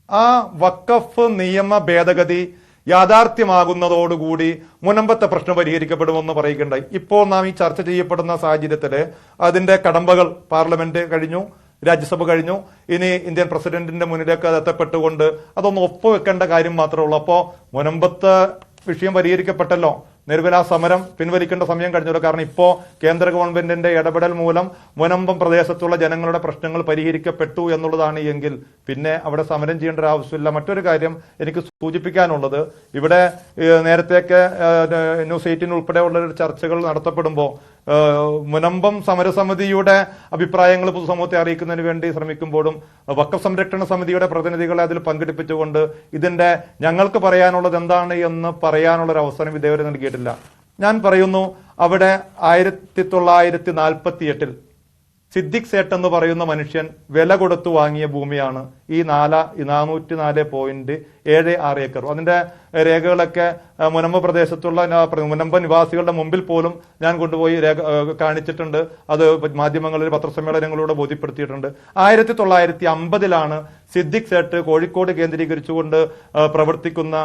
ആ വഖഫ് നിയമ ഭേദഗതി യാഥാർത്ഥ്യമാകുന്നതോടുകൂടി മുനമ്പത്തെ പ്രശ്നം പരിഹരിക്കപ്പെടുമെന്ന് പറയുകയുണ്ടായി. ഇപ്പോൾ നാം ഈ ചർച്ച ചെയ്യപ്പെടുന്ന സാഹചര്യത്തില് അതിന്റെ കടമ്പകൾ പാർലമെന്റ് കഴിഞ്ഞു, രാജ്യസഭ കഴിഞ്ഞു. ഇനി ഇന്ത്യൻ പ്രസിഡന്റിന്റെ മുന്നിലേക്ക് അത് എത്തപ്പെട്ടുകൊണ്ട് അതൊന്ന് ഒപ്പുവെക്കേണ്ട കാര്യം മാത്രമേ ഉള്ളൂ. അപ്പോ മുനമ്പത്തെ വിഷയം പരിഹരിക്കപ്പെട്ടല്ലോ, നിലവിൽ ആ സമരം പിൻവലിക്കേണ്ട സമയം കഴിഞ്ഞല്ലോ. കാരണം ഇപ്പോ കേന്ദ്ര ഗവൺമെന്റിന്റെ ഇടപെടൽ മൂലം മുനമ്പം പ്രദേശത്തുള്ള ജനങ്ങളുടെ പ്രശ്നങ്ങൾ പരിഹരിക്കപ്പെട്ടു എന്നുള്ളതാണ് എങ്കിൽ പിന്നെ അവിടെ സമരം ചെയ്യേണ്ട ഒരു ആവശ്യമില്ല. മറ്റൊരു കാര്യം എനിക്ക് സൂചിപ്പിക്കാനുള്ളത്, ഇവിടെ നേരത്തെയൊക്കെ ന്യൂസ് 18 ഉൾപ്പെടെയുള്ള ചർച്ചകൾ നടത്തപ്പെടുമ്പോൾ മുനമ്പം സമരസമിതിയുടെ അഭിപ്രായങ്ങൾ പൊതുസമൂഹത്തെ അറിയിക്കുന്നതിന് വേണ്ടി ശ്രമിക്കുമ്പോഴും വഖഫ് സംരക്ഷണ സമിതിയുടെ പ്രതിനിധികളെ അതിൽ പങ്കെടുപ്പിച്ചുകൊണ്ട് ഇതിന്റെ ഞങ്ങൾക്ക് പറയാനുള്ളത് എന്താണ് എന്ന് പറയാനുള്ള ഒരു അവസരം ഇതേവരെ നൽകിയിട്ടില്ല. ഞാൻ പറയുന്നു, അവിടെ 1948 സിദ്ദിഖ് സേട്ട് എന്ന് പറയുന്ന മനുഷ്യൻ വില കൊടുത്തു വാങ്ങിയ ഭൂമിയാണ് ഈ 404.76 ഏക്കർ. അതിന്റെ രേഖകളൊക്കെ മുനമ്പ പ്രദേശത്തുള്ള മുനമ്പ നിവാസികളുടെ മുമ്പിൽ പോലും ഞാൻ കൊണ്ടുപോയി കാണിച്ചിട്ടുണ്ട്. അത് മാധ്യമങ്ങളിൽ പത്രസമ്മേളനങ്ങളിലൂടെ ബോധ്യപ്പെടുത്തിയിട്ടുണ്ട്. 1950 സിദ്ദിഖ് സേട്ട് കോഴിക്കോട് കേന്ദ്രീകരിച്ചുകൊണ്ട് പ്രവർത്തിക്കുന്ന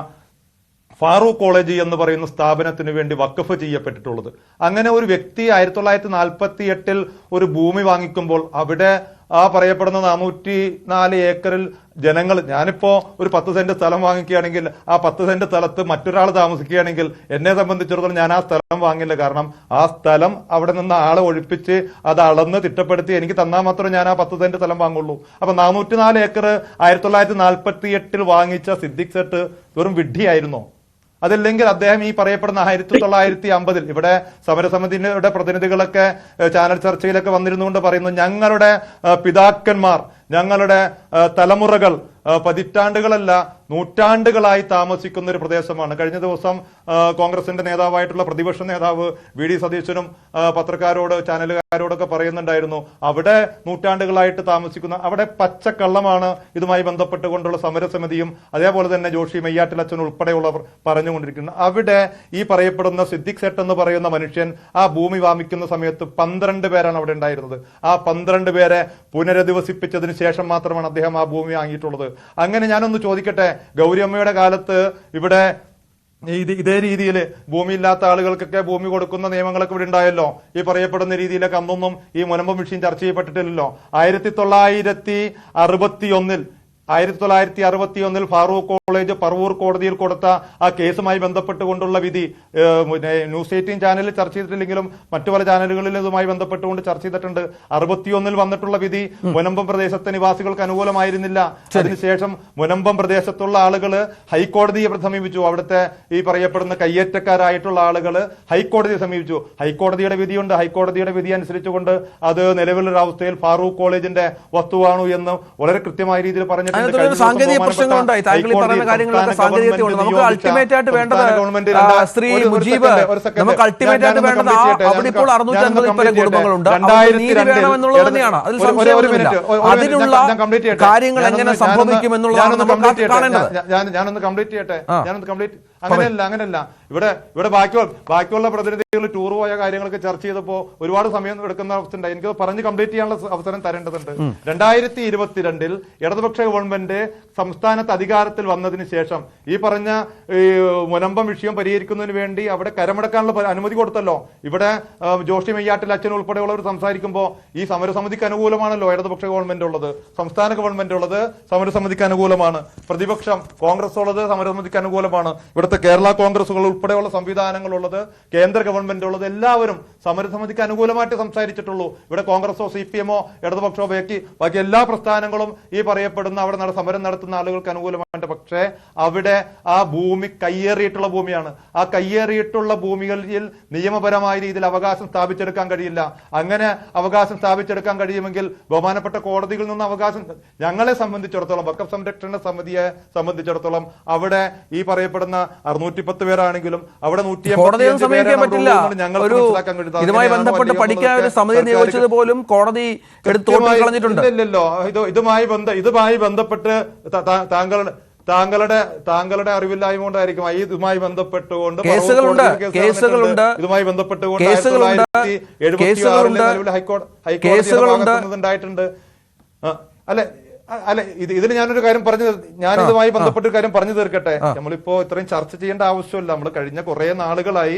ഫാറൂഖ് കോളേജ് എന്ന് പറയുന്ന സ്ഥാപനത്തിന് വേണ്ടി വഖഫ് ചെയ്യപ്പെട്ടിട്ടുള്ളത്. അങ്ങനെ ഒരു വ്യക്തി 1948 ഒരു ഭൂമി വാങ്ങിക്കുമ്പോൾ അവിടെ ആ പറയപ്പെടുന്ന 404 ഏക്കറിൽ ജനങ്ങൾ, ഞാനിപ്പോ ഒരു 10 സെന്റ് സ്ഥലം വാങ്ങിക്കുകയാണെങ്കിൽ ആ 10 സെന്റ് സ്ഥലത്ത് മറ്റൊരാൾ താമസിക്കുകയാണെങ്കിൽ എന്നെ സംബന്ധിച്ചിടത്തോളം ഞാൻ ആ സ്ഥലം വാങ്ങില്ല. കാരണം ആ സ്ഥലം അവിടെ നിന്ന് ആളെ ഒഴിപ്പിച്ച് അത് അളന്ന് തിട്ടപ്പെടുത്തി എനിക്ക് തന്നാൽ മാത്രമേ ഞാൻ ആ 10 സെന്റ് സ്ഥലം വാങ്ങുള്ളൂ. അപ്പൊ 404 ഏക്കർ 1948 വാങ്ങിച്ച സിദ്ദിഖ് സേട്ട് വെറും വിഡ്ഢിയായിരുന്നോ? അതല്ലെങ്കിൽ അദ്ദേഹം ഈ പറയപ്പെടുന്ന 1950 ഇവിടെ സമരസമിതിയുടെ പ്രതിനിധികളൊക്കെ ചാനൽ ചർച്ചയിലൊക്കെ വന്നിരുന്നുകൊണ്ട് പറയുന്നു, ഞങ്ങളുടെ പിതാക്കന്മാർ, ഞങ്ങളുടെ തലമുറകൾ പതിറ്റാണ്ടുകളല്ല നൂറ്റാണ്ടുകളായി താമസിക്കുന്ന ഒരു പ്രദേശമാണ്. കഴിഞ്ഞ ദിവസം കോൺഗ്രസിന്റെ നേതാവായിട്ടുള്ള പ്രതിപക്ഷ നേതാവ് VD സതീശനും പത്രക്കാരോട് ചാനലുകാരോടൊക്കെ പറയുന്നുണ്ടായിരുന്നു, അവിടെ നൂറ്റാണ്ടുകളായിട്ട് താമസിക്കുന്ന, അവിടെ പച്ചക്കള്ളമാണ് ഇതുമായി ബന്ധപ്പെട്ടുകൊണ്ടുള്ള സമരസമിതിയും അതേപോലെ തന്നെ ജോഷി മയ്യാട്ടിലച്ചൻ ഉൾപ്പെടെയുള്ളവർ പറഞ്ഞുകൊണ്ടിരിക്കുന്നത്. അവിടെ ഈ പറയപ്പെടുന്ന സിദ്ദിഖ് സേട്ട് എന്ന് പറയുന്ന മനുഷ്യൻ ആ ഭൂമി വാങ്ങിക്കുന്ന സമയത്ത് 12 പേരാണ് അവിടെ ഉണ്ടായിരുന്നത്. ആ 12 പേരെ പുനരധിവസിപ്പിച്ചതിന് ശേഷം മാത്രമാണ് അദ്ദേഹം ആ ഭൂമി വാങ്ങിയിട്ടുള്ളത്. അങ്ങനെ ഞാനൊന്ന് ചോദിക്കട്ടെ, ഗൗരിയമ്മയുടെ കാലത്ത് ഇവിടെ ഇതേ രീതിയിൽ ഭൂമിയില്ലാത്ത ആളുകൾക്കൊക്കെ ഭൂമി കൊടുക്കുന്ന നിയമങ്ങളൊക്കെ ഇവിടെ ഉണ്ടായല്ലോ. ഈ പറയപ്പെടുന്ന രീതിയിലൊക്കെ അന്നൊന്നും ഈ മുനമ്പം വിഷയം ചർച്ച ചെയ്യപ്പെട്ടിട്ടില്ലല്ലോ. 1961 ഫാറൂഖ് കോളേജ് പറവൂർ കോടതിയിൽ കൊടുത്ത ആ കേസുമായി ബന്ധപ്പെട്ടുകൊണ്ടുള്ള വിധി ന്യൂസ് 18 ചാനലിൽ ചർച്ച ചെയ്തിട്ടില്ലെങ്കിലും മറ്റു പല ചാനലുകളിൽ ഇതുമായി ബന്ധപ്പെട്ടുകൊണ്ട് ചർച്ച ചെയ്തിട്ടുണ്ട്. 61 വന്നിട്ടുള്ള വിധി മുനമ്പം പ്രദേശത്തെ നിവാസികൾക്ക് അനുകൂലമായിരുന്നില്ല. അതിനുശേഷം മുനമ്പം പ്രദേശത്തുള്ള ആളുകൾ ഹൈക്കോടതിയെ സമീപിച്ചു. അവിടുത്തെ ഈ പറയപ്പെടുന്ന കയ്യേറ്റക്കാരായിട്ടുള്ള ആളുകൾ ഹൈക്കോടതിയെ സമീപിച്ചു. ഹൈക്കോടതിയുടെ വിധിയുണ്ട്. ഹൈക്കോടതിയുടെ വിധി അനുസരിച്ചുകൊണ്ട് അത് നിലവിലൊരു അവസ്ഥയിൽ ഫാറൂഖ് കോളേജിന്റെ വസ്തുവാണു എന്ന് വളരെ കൃത്യമായ രീതിയിൽ പറഞ്ഞിട്ടുണ്ട്. അതിനകത്തൊരു സാങ്കേതിക പ്രശ്നങ്ങളുണ്ടായി. താങ്കൾ ഈ പറയുന്ന കാര്യങ്ങളൊക്കെ സാങ്കേതികതയുണ്ട്. നമുക്ക് അൾട്ടിമേറ്റ് ആയിട്ട് വേണ്ടത് ശ്രീ മുജീബ്, നമുക്ക് അൾട്ടിമേറ്റ് ആയിട്ട് വേണ്ടത് അവിടെ ഇപ്പോൾ 650 കുടുംബങ്ങളുണ്ട്. നീതി വേണമെന്നുള്ളത് തന്നെയാണ്, അതിൽ സംശയമൊന്നുമില്ല. അതിനുള്ള കാര്യങ്ങൾ എങ്ങനെ സംഭവിക്കും എന്നുള്ളതാണ് നമ്മൾ കാണേണ്ടത്. ഞാനൊന്ന് കംപ്ലീറ്റ് ചെയ്യട്ടെ. അങ്ങനെയല്ല. ഇവിടെ ബാക്കിയുള്ള പ്രതിനിധികൾ ടൂർ പോയ കാര്യങ്ങളൊക്കെ ചർച്ച ചെയ്തപ്പോ ഒരുപാട് സമയം എടുക്കുന്ന അവസ്ഥ ഉണ്ടായി. എനിക്കത് പറഞ്ഞ് കംപ്ലീറ്റ് ചെയ്യാനുള്ള അവസരം തരേണ്ടതുണ്ട്. 2022 ഇടതുപക്ഷ ഗവൺമെന്റ് സംസ്ഥാനത്ത് അധികാരത്തിൽ വന്നതിന് ശേഷം ഈ പറഞ്ഞ മുനമ്പം വിഷയം പരിഹരിക്കുന്നതിന് വേണ്ടി അവിടെ കരമടക്കാനുള്ള അനുമതി കൊടുത്തല്ലോ. ഇവിടെ ജോഷി മെയ്യാട്ടിൽ അച്ഛൻ ഉൾപ്പെടെയുള്ളവർ സംസാരിക്കുമ്പോൾ ഈ സമരസമിതിക്ക് അനുകൂലമാണല്ലോ ഇടതുപക്ഷ ഗവൺമെന്റ് ഉള്ളത്, സംസ്ഥാന ഗവൺമെന്റ് ഉള്ളത് സമരസമിതിക്ക് അനുകൂലമാണ്, പ്രതിപക്ഷം കോൺഗ്രസ് ഉള്ളത് സമരസമിതിക്ക് അനുകൂലമാണ്, ഇവിടുത്തെ കേരള കോൺഗ്രസുകൾ ഉൾപ്പെടെയുള്ള സംവിധാനങ്ങളുള്ളത്, കേന്ദ്ര ഗവൺമെന്റ് ഉള്ളത്, എല്ലാവരും സമരസമിതിക്ക് അനുകൂലമായിട്ട് സംസാരിച്ചിട്ടുള്ളൂ. ഇവിടെ കോൺഗ്രസോ CPM-ഓ ഇടതുപക്ഷമോ ബാക്കി എല്ലാ പ്രസ്ഥാനങ്ങളും ഈ പറയപ്പെടുന്ന അവിടെ സമരം നടത്തുന്ന ആളുകൾക്ക് അനുകൂലമായിട്ട്. പക്ഷേ അവിടെ ആ ഭൂമി കയ്യേറിയിട്ടുള്ള ഭൂമിയാണ്. ആ കയ്യേറിയിട്ടുള്ള ഭൂമികളിൽ നിയമപരമായ രീതിയിൽ അവകാശം സ്ഥാപിച്ചെടുക്കാൻ കഴിയില്ല. അങ്ങനെ അവകാശം സ്ഥാപിച്ചെടുക്കാൻ കഴിയുമെങ്കിൽ ബഹുമാനപ്പെട്ട കോടതികളിൽ നിന്ന് അവകാശം, ഞങ്ങളെ സംബന്ധിച്ചിടത്തോളം വഖഫ് സംരക്ഷണ സമിതിയെ സംബന്ധിച്ചിടത്തോളം അവിടെ ഈ പറയപ്പെടുന്ന 610 പേരാണെങ്കിലും അവിടെ 185 പേരാണ് ഞങ്ങൾക്ക് മനസ്സിലാക്കാൻ കഴിയുന്നത്. ഇതുമായി ബന്ധപ്പെട്ട് പഠിക്കാൻ ഒരു സമിതി നിയോഗിച്ചത് പോലും കോടതി കളഞ്ഞിട്ടുണ്ട്. ഇല്ലല്ലോ, ഇതുമായി ബന്ധപ്പെട്ട് താങ്കളുടെ അറിവില്ലായ്മ കൊണ്ടായിരിക്കും. ഇതുമായി ബന്ധപ്പെട്ടുകൊണ്ട് ഇതുമായി ബന്ധപ്പെട്ടുകൊണ്ട് ഹൈക്കോടതി ഉണ്ടായിട്ടുണ്ട്. അല്ലെ ഇതിൽ ഞാനൊരു കാര്യം ഇതുമായി ബന്ധപ്പെട്ട ഒരു കാര്യം പറഞ്ഞു തീർക്കട്ടെ. നമ്മളിപ്പോ ഇത്രയും ചർച്ച ചെയ്യേണ്ട ആവശ്യമില്ല. നമ്മൾ കഴിഞ്ഞ കുറെ നാളുകളായി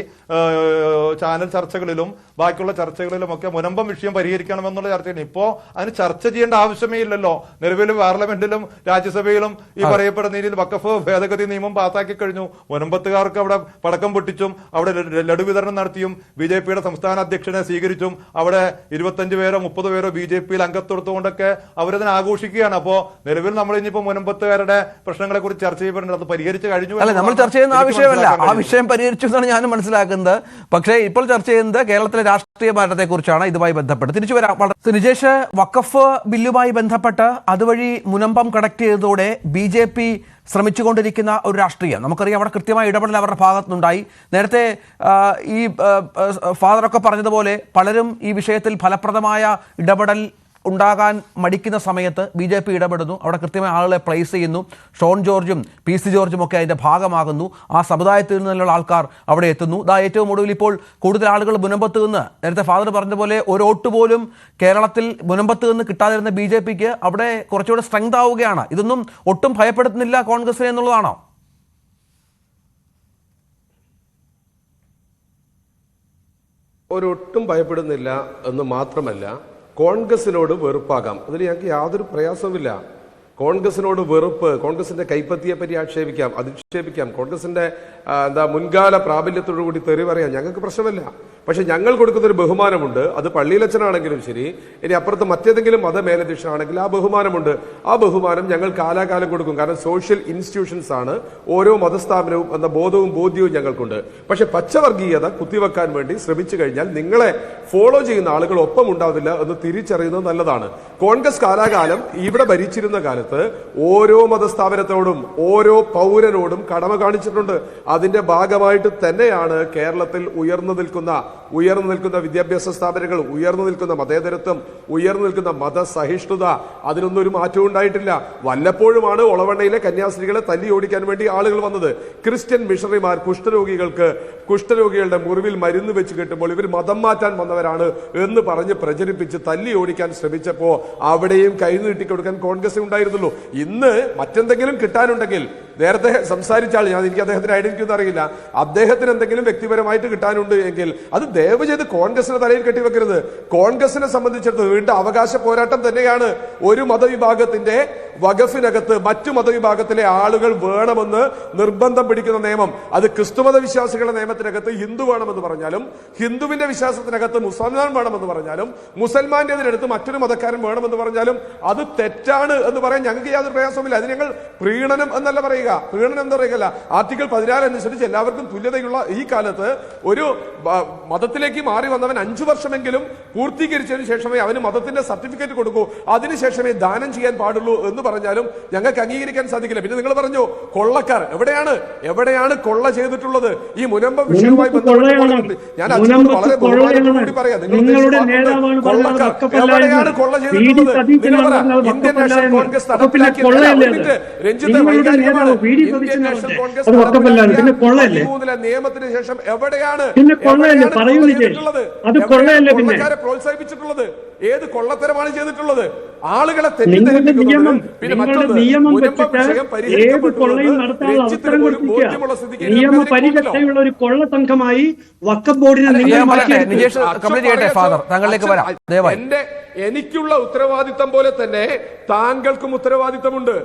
ചാനൽ ചർച്ചകളിലും ബാക്കിയുള്ള ചർച്ചകളിലും ഒക്കെ മുനമ്പം വിഷയം പരിഹരിക്കണമെന്നുള്ള ചർച്ചയാണ്. ഇപ്പോ അതിന് ചർച്ച ചെയ്യേണ്ട ആവശ്യമേ ഇല്ലല്ലോ. നിലവിൽ പാർലമെന്റിലും രാജ്യസഭയിലും ഈ പറയപ്പെടുന്ന രീതിയിൽ വഖഫ് ഭേദഗതി നിയമം പാസാക്കി കഴിഞ്ഞു. മുനമ്പത്തുകാർക്ക് അവിടെ പടക്കം പൊട്ടിച്ചും അവിടെ ലഡു വിതരണം നടത്തിയും BJP-യുടെ സംസ്ഥാന അധ്യക്ഷനെ സ്വീകരിച്ചും അവിടെ 25 പേരോ 30 പേരോ BJP-യിൽ അംഗത്വെടുത്തുകൊണ്ടൊക്കെ അവരതിനെ ആഘോഷിക്കുകയാണ്. അപ്പോ നിലവിൽ നമ്മൾ ഇനിയിപ്പോ മുനമ്പത്തുകാരുടെ പ്രശ്നങ്ങളെ കുറിച്ച് ചർച്ച ചെയ്യപ്പെടുന്നത് അത് പരിഹരിച്ചു കഴിഞ്ഞു. അല്ല, നമ്മൾ ചർച്ച ചെയ്യുന്ന ആ വിഷയമല്ല, ആ വിഷയം പരിഹരിച്ചു എന്നാണ് ഞാൻ മനസ്സിലാക്കുന്നത്. പക്ഷേ ഇപ്പോൾ ചർച്ച ചെയ്യുന്നത് കേരളത്തിലെ രാഷ്ട്രീയ മാറ്റത്തെ കുറിച്ചാണ്. ഇതുമായി ബന്ധപ്പെട്ട് തിരിച്ചു വരാം. നിജേഷ്, വഖഫ് ബില്ലുമായി ബന്ധപ്പെട്ട് അതുവഴി മുനമ്പം കണക്ട് ചെയ്തതോടെ BJP ശ്രമിച്ചുകൊണ്ടിരിക്കുന്ന ഒരു രാഷ്ട്രീയം നമുക്കറിയാം. അവിടെ കൃത്യമായ ഇടപെടൽ അവരുടെ ഭാഗത്തുനിന്നുണ്ടായി. നേരത്തെ ഈ ഫാദറൊക്കെ പറഞ്ഞതുപോലെ പലരും ഈ വിഷയത്തിൽ ഫലപ്രദമായ ഇടപെടൽ ഉണ്ടാകാൻ മടിക്കുന്ന സമയത്ത് BJP ഇടപെടുന്നു. അവിടെ കൃത്യമായ ആളുകളെ പ്ലേസ് ചെയ്യുന്നു. ഷോൺ ജോർജും PC ജോർജും ഒക്കെ അതിൻ്റെ ഭാഗമാകുന്നു. ആ സമുദായത്തിൽ നിന്നുള്ള ആൾക്കാർ അവിടെ എത്തുന്നു. ഏറ്റവും ഒടുവിൽ ഇപ്പോൾ കൂടുതൽ ആളുകൾ മുനമ്പത്ത് നിന്ന്, നേരത്തെ ഫാദർ പറഞ്ഞതുപോലെ ഒരു വോട്ട് പോലും കേരളത്തിൽ മുനമ്പത്ത് നിന്ന് കിട്ടാതിരുന്ന BJP-ക്ക് അവിടെ കുറച്ചുകൂടെ സ്ട്രെങ്ത് ആവുകയാണ്. ഇതൊന്നും ഒട്ടും ഭയപ്പെടുത്തുന്നില്ല കോൺഗ്രസിനെ എന്നുള്ളതാണോ? ഒരൊട്ടും ഭയപ്പെടുന്നില്ല എന്ന് മാത്രമല്ല, കോൺഗ്രസിനോട് വെറുപ്പാകാം, അതിൽ ഞങ്ങൾക്ക് യാതൊരു പ്രയാസവുമില്ല. കോൺഗ്രസിനോട് വെറുപ്പ്, കോൺഗ്രസിന്റെ കൈപ്പത്തിയെ പറ്റി ആക്ഷേപിക്കാം, അധിക്ഷേപിക്കാം, കോൺഗ്രസിന്റെ മുൻകാല പ്രാബല്യത്തോടുകൂടി തെറി പറയാം, ഞങ്ങൾക്ക് പ്രശ്നമില്ല. പക്ഷെ ഞങ്ങൾ കൊടുക്കുന്നൊരു ബഹുമാനമുണ്ട്. അത് പള്ളിയിലച്ചനാണെങ്കിലും ശരി, ഇനി അപ്പുറത്ത് മറ്റേതെങ്കിലും മതമേലധ്യക്ഷനാണെങ്കിൽ ആ ബഹുമാനമുണ്ട്. ആ ബഹുമാനം ഞങ്ങൾ കാലാകാലം കൊടുക്കും. കാരണം സോഷ്യൽ ഇൻസ്റ്റിറ്റ്യൂഷൻസ് ആണ് ഓരോ മതസ്ഥാപനവും എന്ന ബോധവും ബോധ്യവും ഞങ്ങൾക്കുണ്ട്. പക്ഷെ പച്ചവർഗീയത കുത്തിവെക്കാൻ വേണ്ടി ശ്രമിച്ചു കഴിഞ്ഞാൽ നിങ്ങളെ ഫോളോ ചെയ്യുന്ന ആളുകൾ ഒപ്പം ഉണ്ടാവില്ല എന്ന് തിരിച്ചറിയുന്നത് നല്ലതാണ്. കോൺഗ്രസ് കാലാകാലം ഇവിടെ ഭരിച്ചിരുന്ന കാലത്ത് ഓരോ മതസ്ഥാപനത്തോടും ഓരോ പൗരനോടും കടമ കാണിച്ചിട്ടുണ്ട്. അതിന്റെ ഭാഗമായിട്ട് തന്നെയാണ് കേരളത്തിൽ ഉയർന്നു നിൽക്കുന്ന വിദ്യാഭ്യാസ സ്ഥാപനങ്ങൾ, ഉയർന്നു നിൽക്കുന്ന മതേതരത്വം, ഉയർന്നു നിൽക്കുന്ന മതസഹിഷ്ണുത, അതിനൊന്നും ഒരു മാറ്റവും ഉണ്ടായിട്ടില്ല. വല്ലപ്പോഴുമാണ് ഒളവണ്ണയിലെ കന്യാസ്ത്രീകളെ തല്ലി ഓടിക്കാൻ വേണ്ടി ആളുകൾ വന്നത്. ക്രിസ്ത്യൻ മിഷണറിമാർ കുഷ്ഠരോഗികളുടെ മുറിവിൽ മരുന്ന് വെച്ച് കെട്ടുമ്പോൾ ഇവർ മതം മാറ്റാൻ വന്നവരാണ് എന്ന് പറഞ്ഞ് പ്രചരിപ്പിച്ച് തല്ലി ഓടിക്കാൻ ശ്രമിച്ചപ്പോ അവിടെയും കൈ നീട്ടിക്കൊടുക്കാൻ കോൺഗ്രസ് ഉണ്ടായിരുന്നുള്ളൂ. ഇന്ന് മറ്റെന്തെങ്കിലും കിട്ടാനുണ്ടെങ്കിൽ, നേരത്തെ സംസാരിച്ച ആൾ, എനിക്ക് അദ്ദേഹത്തിന് ഐഡന്റിറ്റി ഒന്നും അറിയില്ല, അദ്ദേഹത്തിന് എന്തെങ്കിലും വ്യക്തിപരമായിട്ട് കിട്ടാനുണ്ട് എങ്കിൽ അത് ദയവ് ചെയ്ത് കോൺഗ്രസിന്റെ തലയിൽ കെട്ടിവെക്കരുത്. കോൺഗ്രസിനെ സംബന്ധിച്ചിടത്തോളം വീണ്ടും അവകാശ പോരാട്ടം തന്നെയാണ്. ഒരു മതവിഭാഗത്തിന്റെ വഖഫിനകത്ത് മറ്റു മതവിഭാഗത്തിലെ ആളുകൾ വേണമെന്ന് നിർബന്ധം പിടിക്കുന്ന നിയമം, അത് ക്രിസ്തുമത വിശ്വാസികളുടെ നിയമത്തിനകത്ത് ഹിന്ദു വേണമെന്ന് പറഞ്ഞാലും, ഹിന്ദുവിന്റെ വിശ്വാസത്തിനകത്ത് മുസൽമാൻ വേണമെന്ന് പറഞ്ഞാലും, മുസൽമാന്റേതിനടുത്ത് മറ്റൊരു മതക്കാരൻ വേണമെന്ന് പറഞ്ഞാലും അത് തെറ്റാണ് എന്ന് പറയാൻ ഞങ്ങൾക്ക് യാതൊരു പ്രയാസവുമില്ല. അത് ഞങ്ങൾ പ്രീണനം എന്നല്ല പറയുക. പ്രീണനം എന്ന് പറയുകയല്ല. ആർട്ടിക്കിൾ 14 അനുസരിച്ച് എല്ലാവർക്കും തുല്യതയുള്ള ഈ കാലത്ത് ഒരു മതത്തിലേക്ക് മാറി വന്നവൻ 5 വർഷമെങ്കിലും പൂർത്തീകരിച്ചതിന് ശേഷമേ അവന് മതത്തിന്റെ സർട്ടിഫിക്കറ്റ് കൊടുക്കൂ, അതിനുശേഷമേ ദാനം ചെയ്യാൻ പാടുള്ളൂ എന്ന് പറഞ്ഞാലും ഞങ്ങൾക്ക് അംഗീകരിക്കാൻ സാധിക്കില്ല. പിന്നെ നിങ്ങൾ പറഞ്ഞു കൊള്ളക്കാർ എവിടെയാണ് കൊള്ള ചെയ്തിട്ടുള്ളത്? ഈ മുനമ്പം വിഷയവുമായി ബന്ധപ്പെട്ട് ഞാൻ അച്ഛനോട് വളരെ ബഹുമാനത്തോടുകൂടി പറയാം, കൊള്ളക്കാർ എവിടെയാണ് കൊള്ള ചെയ്തിട്ടുള്ളത്? നിങ്ങൾ പറ. ഇന്ത്യൻ നാഷണൽ കോൺഗ്രസ് നടപ്പിലാക്കിയ രഞ്ജിത്ത് വൈകാരികമാണ്. ഇന്ത്യൻ നാഷണൽ കോൺഗ്രസ് നിയമത്തിന് ശേഷം എവിടെയാണ് കൊള്ളക്കാരെ പ്രോത്സാഹിപ്പിച്ചിട്ടുള്ളത്? ഏത് കൊള്ളത്തരമാണ് ചെയ്തിട്ടുള്ളത്? ആളുകളെ തെറ്റിദ്ധരിപ്പിക്കുന്നത്. പിന്നെ മറ്റൊന്ന്, മുനമ്പം വിഷയം നിയമപരിരക്ഷയുള്ള ഒരു കൊള്ള സംഘമായി വഖഫ് ബോർഡിനെ താങ്കളിലേക്ക് വരാം. എനിക്കുള്ള ഉത്തരവാദിത്തം പോലെ തന്നെ താങ്കൾക്കും ഉത്തരവാദിത്തമുണ്ട്.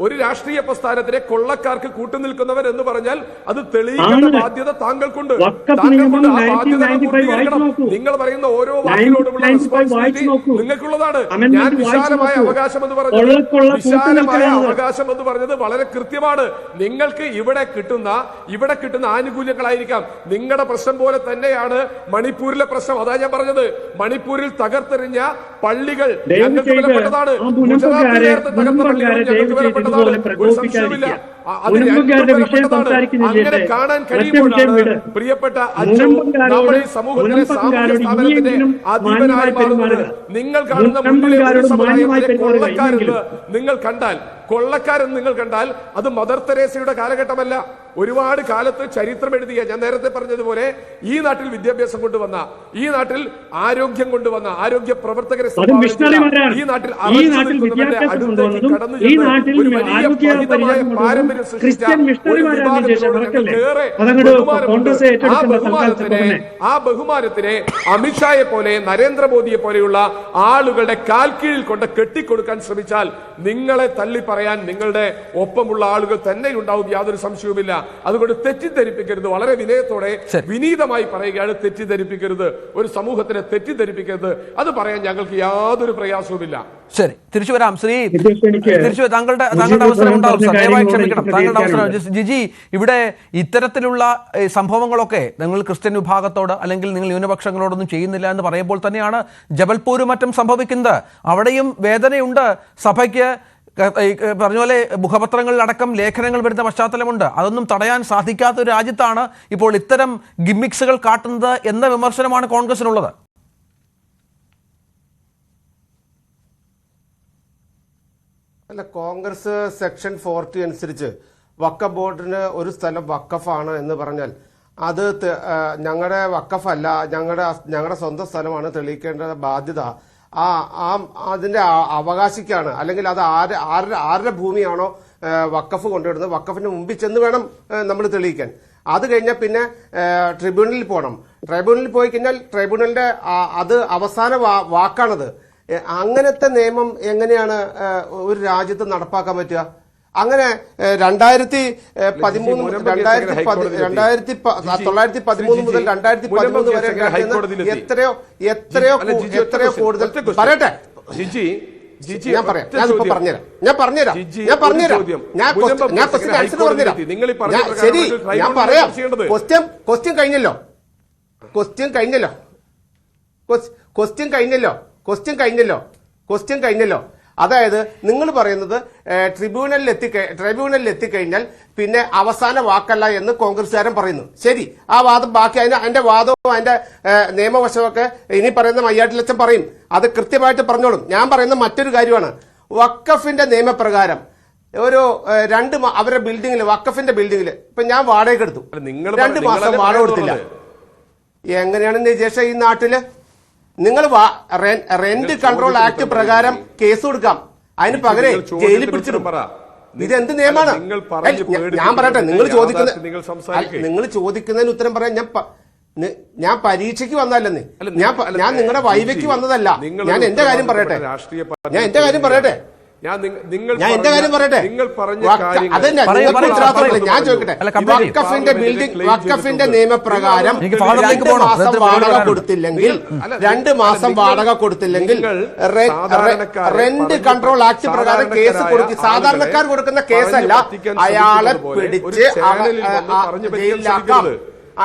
ഒരു രാഷ്ട്രീയ പ്രസ്ഥാനത്തിലെ കൊള്ളക്കാർക്ക് കൂട്ടുനിൽക്കുന്നവർ എന്ന് പറഞ്ഞാൽ അത് തെളിയിക്കേണ്ട ബാധ്യത താങ്കൾക്കുണ്ട്. നിങ്ങൾ പറയുന്ന ഓരോ വാക്കിനോടുമുള്ള റെസ്പോൺസിബിലിറ്റി നിങ്ങൾക്കുള്ളതാണ്. ഞാൻ വിശാലമായ അവകാശം എന്ന് പറഞ്ഞത് വളരെ കൃത്യമാണ്. നിങ്ങൾക്ക് ഇവിടെ കിട്ടുന്ന ആനുകൂല്യങ്ങളായിരിക്കാം. നിങ്ങളുടെ പ്രശ്നം പോലെ തന്നെയാണ് മണിപ്പൂരിലെ പ്രശ്നം. അതാ ഞാൻ പറഞ്ഞത്, മണിപ്പൂരിൽ തകർത്തെറിഞ്ഞ പള്ളികൾ ഞങ്ങൾക്ക് വിലപ്പെട്ടതാണ്. ഗുജറാത്തിൽ നേരത്തെ തകർന്ന പള്ളികൾ ഞങ്ങൾക്ക് വിലപ്പെട്ടതാണ്. ഒരു സംശയമില്ല. അങ്ങനെ കാണാൻ കഴിയുമ്പോഴാണ് പ്രിയപ്പെട്ട അച്ഛൻ നമ്മുടെ ഈ സമൂഹത്തിലെ സാമൂഹ്യ സ്ഥാപനത്തിന്റെ അധീപനായി മാറുന്നത്. നിങ്ങൾ കാണുന്ന മുന്നിലെ ഒരു സമുദായത്തിലെ കൊള്ളക്കാരെന്ന് നിങ്ങൾ കണ്ടാൽ അത് മദർ തെരേസയുടെ കാലഘട്ടമല്ല. ഒരുപാട് കാലത്ത് ചരിത്രം എഴുതിയ, ഞാൻ നേരത്തെ പറഞ്ഞതുപോലെ, ഈ നാട്ടിൽ വിദ്യാഭ്യാസം കൊണ്ടുവന്ന, ഈ നാട്ടിൽ ആരോഗ്യം കൊണ്ടുവന്ന, ആരോഗ്യ പ്രവർത്തകരെ, ഈ നാട്ടിൽ പാരമ്പര്യം സൃഷ്ടിച്ച ആ ബഹുമാനത്തിനെ അമിത്ഷായെ പോലെ നരേന്ദ്രമോദിയെ പോലെയുള്ള ആളുകളുടെ കാൽ കീഴിൽ കൊണ്ട് കെട്ടിക്കൊടുക്കാൻ ശ്രമിച്ചാൽ നിങ്ങളെ തള്ളി പറയാൻ നിങ്ങളുടെ ഒപ്പമുള്ള ആളുകൾ തന്നെ ഉണ്ടാവും, യാതൊരു സംശയവുമില്ല. അതുകൊണ്ട് തെറ്റിദ്ധരിപ്പിക്കരുത്. വളരെ വിനയത്തോടെ വിനീതമായി പറയുകയാണ്, തെറ്റിദ്ധരിപ്പിക്കരുത്, ഒരു സമൂഹത്തിനെ തെറ്റിദ്ധരിപ്പിക്കരുത്. അത് പറയാൻ ഞങ്ങൾക്ക് യാതൊരു പ്രയാസവുമില്ല. ശരി, തിരിച്ചു വരാം. താങ്കളുടെ അവസരം ഉണ്ടാവും സാർ, ദയവായി ക്ഷമിക്കണം. താങ്കളുടെ അവസരം. ജിജി, ഇവിടെ ഇത്തരത്തിലുള്ള സംഭവങ്ങളൊക്കെ നിങ്ങൾ ക്രിസ്ത്യൻ വിഭാഗത്തോട് അല്ലെങ്കിൽ നിങ്ങൾ ന്യൂനപക്ഷങ്ങളോടൊന്നും ചെയ്യുന്നില്ല എന്ന് പറയുമ്പോൾ തന്നെയാണ് ജബൽപൂരും മറ്റും സംഭവിക്കുന്നത്. അവിടെയും വേദനയുണ്ട്. സഭയ്ക്ക് പറഞ്ഞ പോലെ മുഖപത്രങ്ങളിലടക്കം ലേഖനങ്ങൾ വരുന്ന പശ്ചാത്തലമുണ്ട്. അതൊന്നും തടയാൻ സാധിക്കാത്ത ഒരു രാജ്യത്താണ് ഇപ്പോൾ ഇത്തരം ഗിമ്മിക്സുകൾ കാട്ടുന്നത് എന്ന വിമർശനമാണ് കോൺഗ്രസിനുള്ളത്. അല്ല, കോൺഗ്രസ് സെക്ഷൻ 40 അനുസരിച്ച് വഖഫ് ബോർഡിന് ഒരു സ്ഥലം വഖഫാണ് എന്ന് പറഞ്ഞാൽ അത് ഞങ്ങളുടെ വഖഫല്ല, ഞങ്ങളുടെ സ്വന്തം സ്ഥലമാണ് തെളിയിക്കേണ്ട ബാധ്യത അതിന്റെ അവകാശിക്കാണ്. അല്ലെങ്കിൽ അത് ആരുടെ ഭൂമിയാണോ വഖഫ് കൊണ്ടുവരുന്നത്, വഖഫിന് മുമ്പിൽ ചെന്ന് വേണം നമ്മൾ തെളിയിക്കാൻ. അത് കഴിഞ്ഞാൽ പിന്നെ ട്രിബ്യൂണലിൽ പോകണം. ട്രൈബ്യൂണലിൽ പോയി കഴിഞ്ഞാൽ ട്രൈബ്യൂണലിന്റെ അത് അവസാന വാക്കാണത്. അങ്ങനത്തെ നിയമം എങ്ങനെയാണ് ഒരു രാജ്യത്ത് നടപ്പാക്കാൻ പറ്റുക? അങ്ങനെ 1913 മുതൽ 2013 വരെ എത്രയോ കൂടുതൽ പറയട്ടെ. ഞാൻ പറഞ്ഞുതരാം. ശരി, ഞാൻ പറയാം. ക്വസ്റ്റ്യൻ കഴിഞ്ഞല്ലോ. അതായത് നിങ്ങൾ പറയുന്നത് ട്രിബ്യൂണലിൽ എത്തിക്കഴിഞ്ഞാൽ പിന്നെ അവസാന വാക്കല്ല എന്ന് കോൺഗ്രസ്സുകാരൻ പറയുന്നു. ശരി, ആ വാദം ബാക്കി അതിന്റെ വാദവും അതിന്റെ നിയമവശമൊക്കെ ഇനി പറയുന്ന മയ്യാട്ടിലച്ചൻ പറയും. അത് കൃത്യമായിട്ട് പറഞ്ഞോളും. ഞാൻ പറയുന്ന മറ്റൊരു കാര്യമാണ്, വഖഫിന്റെ നിയമപ്രകാരം ഒരു അവരുടെ ബിൽഡിങ്ങിൽ, വഖഫിന്റെ ബിൽഡിങ്ങിൽ ഇപ്പൊ ഞാൻ വാടക എടുത്തു, 2 മാസം വാടക കൊടുത്തില്ല. എങ്ങനെയാണ് നിജേഷ ഈ നാട്ടില്? നിങ്ങൾ റെന്റ് കൺട്രോൾ ആക്ട് പ്രകാരം കേസ് കൊടുക്കാം, അതിന് പകരം ജയിലിൽ പിടിച്ചിടും. ഇതെന്ത് നിയമമാണ്? ഞാൻ പറയട്ടെ, നിങ്ങൾ ചോദിക്കുന്നതിന് ഉത്തരം പറയാൻ ഞാൻ പരീക്ഷയ്ക്ക് വന്നതല്ലെന്നേ, ഞാൻ നിങ്ങളുടെ വൈവയ്ക്ക് വന്നതല്ല. ഞാൻ എന്റെ കാര്യം പറയട്ടെ. ഞാൻ ചോദിക്കട്ടെ, വഖഫിന്റെ നിയമപ്രകാരം 2 മാസം വാടക കൊടുത്തില്ലെങ്കിൽ, 2 മാസം വാടക കൊടുത്തില്ലെങ്കിൽ റെന്റ് കൺട്രോൾ ആക്ട് പ്രകാരം കേസ് കൊടുക്കും. സാധാരണക്കാർ കൊടുക്കുന്ന കേസല്ല, അയാളെ പിടിച്ച് ജയിലിലാക്കാം.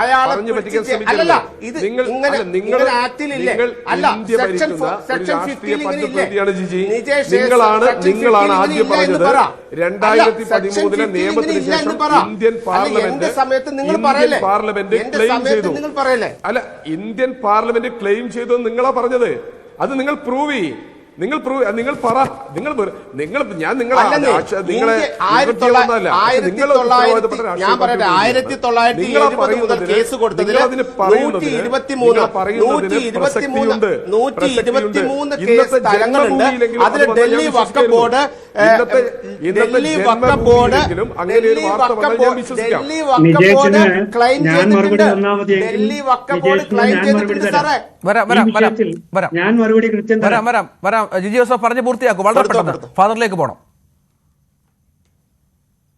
അയാളെ പറഞ്ഞു പറ്റിക്കാൻ പിടിച്ച് അല്ലല്ല ഇത് നിങ്ങൾ ഇങ്ങനെ അല്ല, നിങ്ങൾ ഇങ്ങനെ ആക്ടിലില്ലേ നിങ്ങൾ അല്ല ഇന്ത്യ സെക്ഷൻ ഭരിക്കുന്ന ഒരു സെക്ഷൻ രാഷ്ട്രീയ 15 ഇങ്ങനെ പദ്ധതിയാണ് ജിജി. നിജേഷ്, നിങ്ങളാണ് സെക്ഷൻ 15 ആദ്യം ഇല്ല എന്ന് പറഞ്ഞത് പറ. 2013 നിയമത്തിന് ഇല്ല ശേഷം എന്ന് പറ. ഇന്ത്യൻ അല്ല, എന്റെ സമയത്ത് നിങ്ങൾ പറയല്ലേ പാർലമെന്റ് എന്റെ ക്ലെയിം സമയത്ത് ചെയ്തു. നിങ്ങൾ പറയല്ലേ അല്ല, ഇന്ത്യൻ പാർലമെന്റ് ക്ലെയിം ചെയ്തു എന്ന് നിങ്ങളാ പറഞ്ഞത്. അത് നിങ്ങൾ പ്രൂവ് ചെയ്യും. നിങ്ങൾ പറ. ഞാൻ നിങ്ങളെ അല്ലെന്നേ, നിങ്ങളെ ഞാൻ പറയട്ടെ 1970 മുതൽ കേസ് കൊടുത്തതിൽ 123 കേസ് സ്ഥലങ്ങളുണ്ട്. അതിൽ ഡൽഹി വഖഫ് ബോർഡ് ക്ലെയിം ചെയ്തിട്ടുണ്ട്. ഡൽഹി വഖഫ് ബോർഡ് ക്ലെയിം ചെയ്തിട്ടുണ്ട് സാറേ. ഞാൻ മറുപടി കൃത്യം തരാം. വരാം ജിജി ജോസഫ് പറഞ്ഞ് പൂർത്തിയാക്കും. വളരെ പെട്ടെന്ന് ഫാദറിലേക്ക് പോകണം.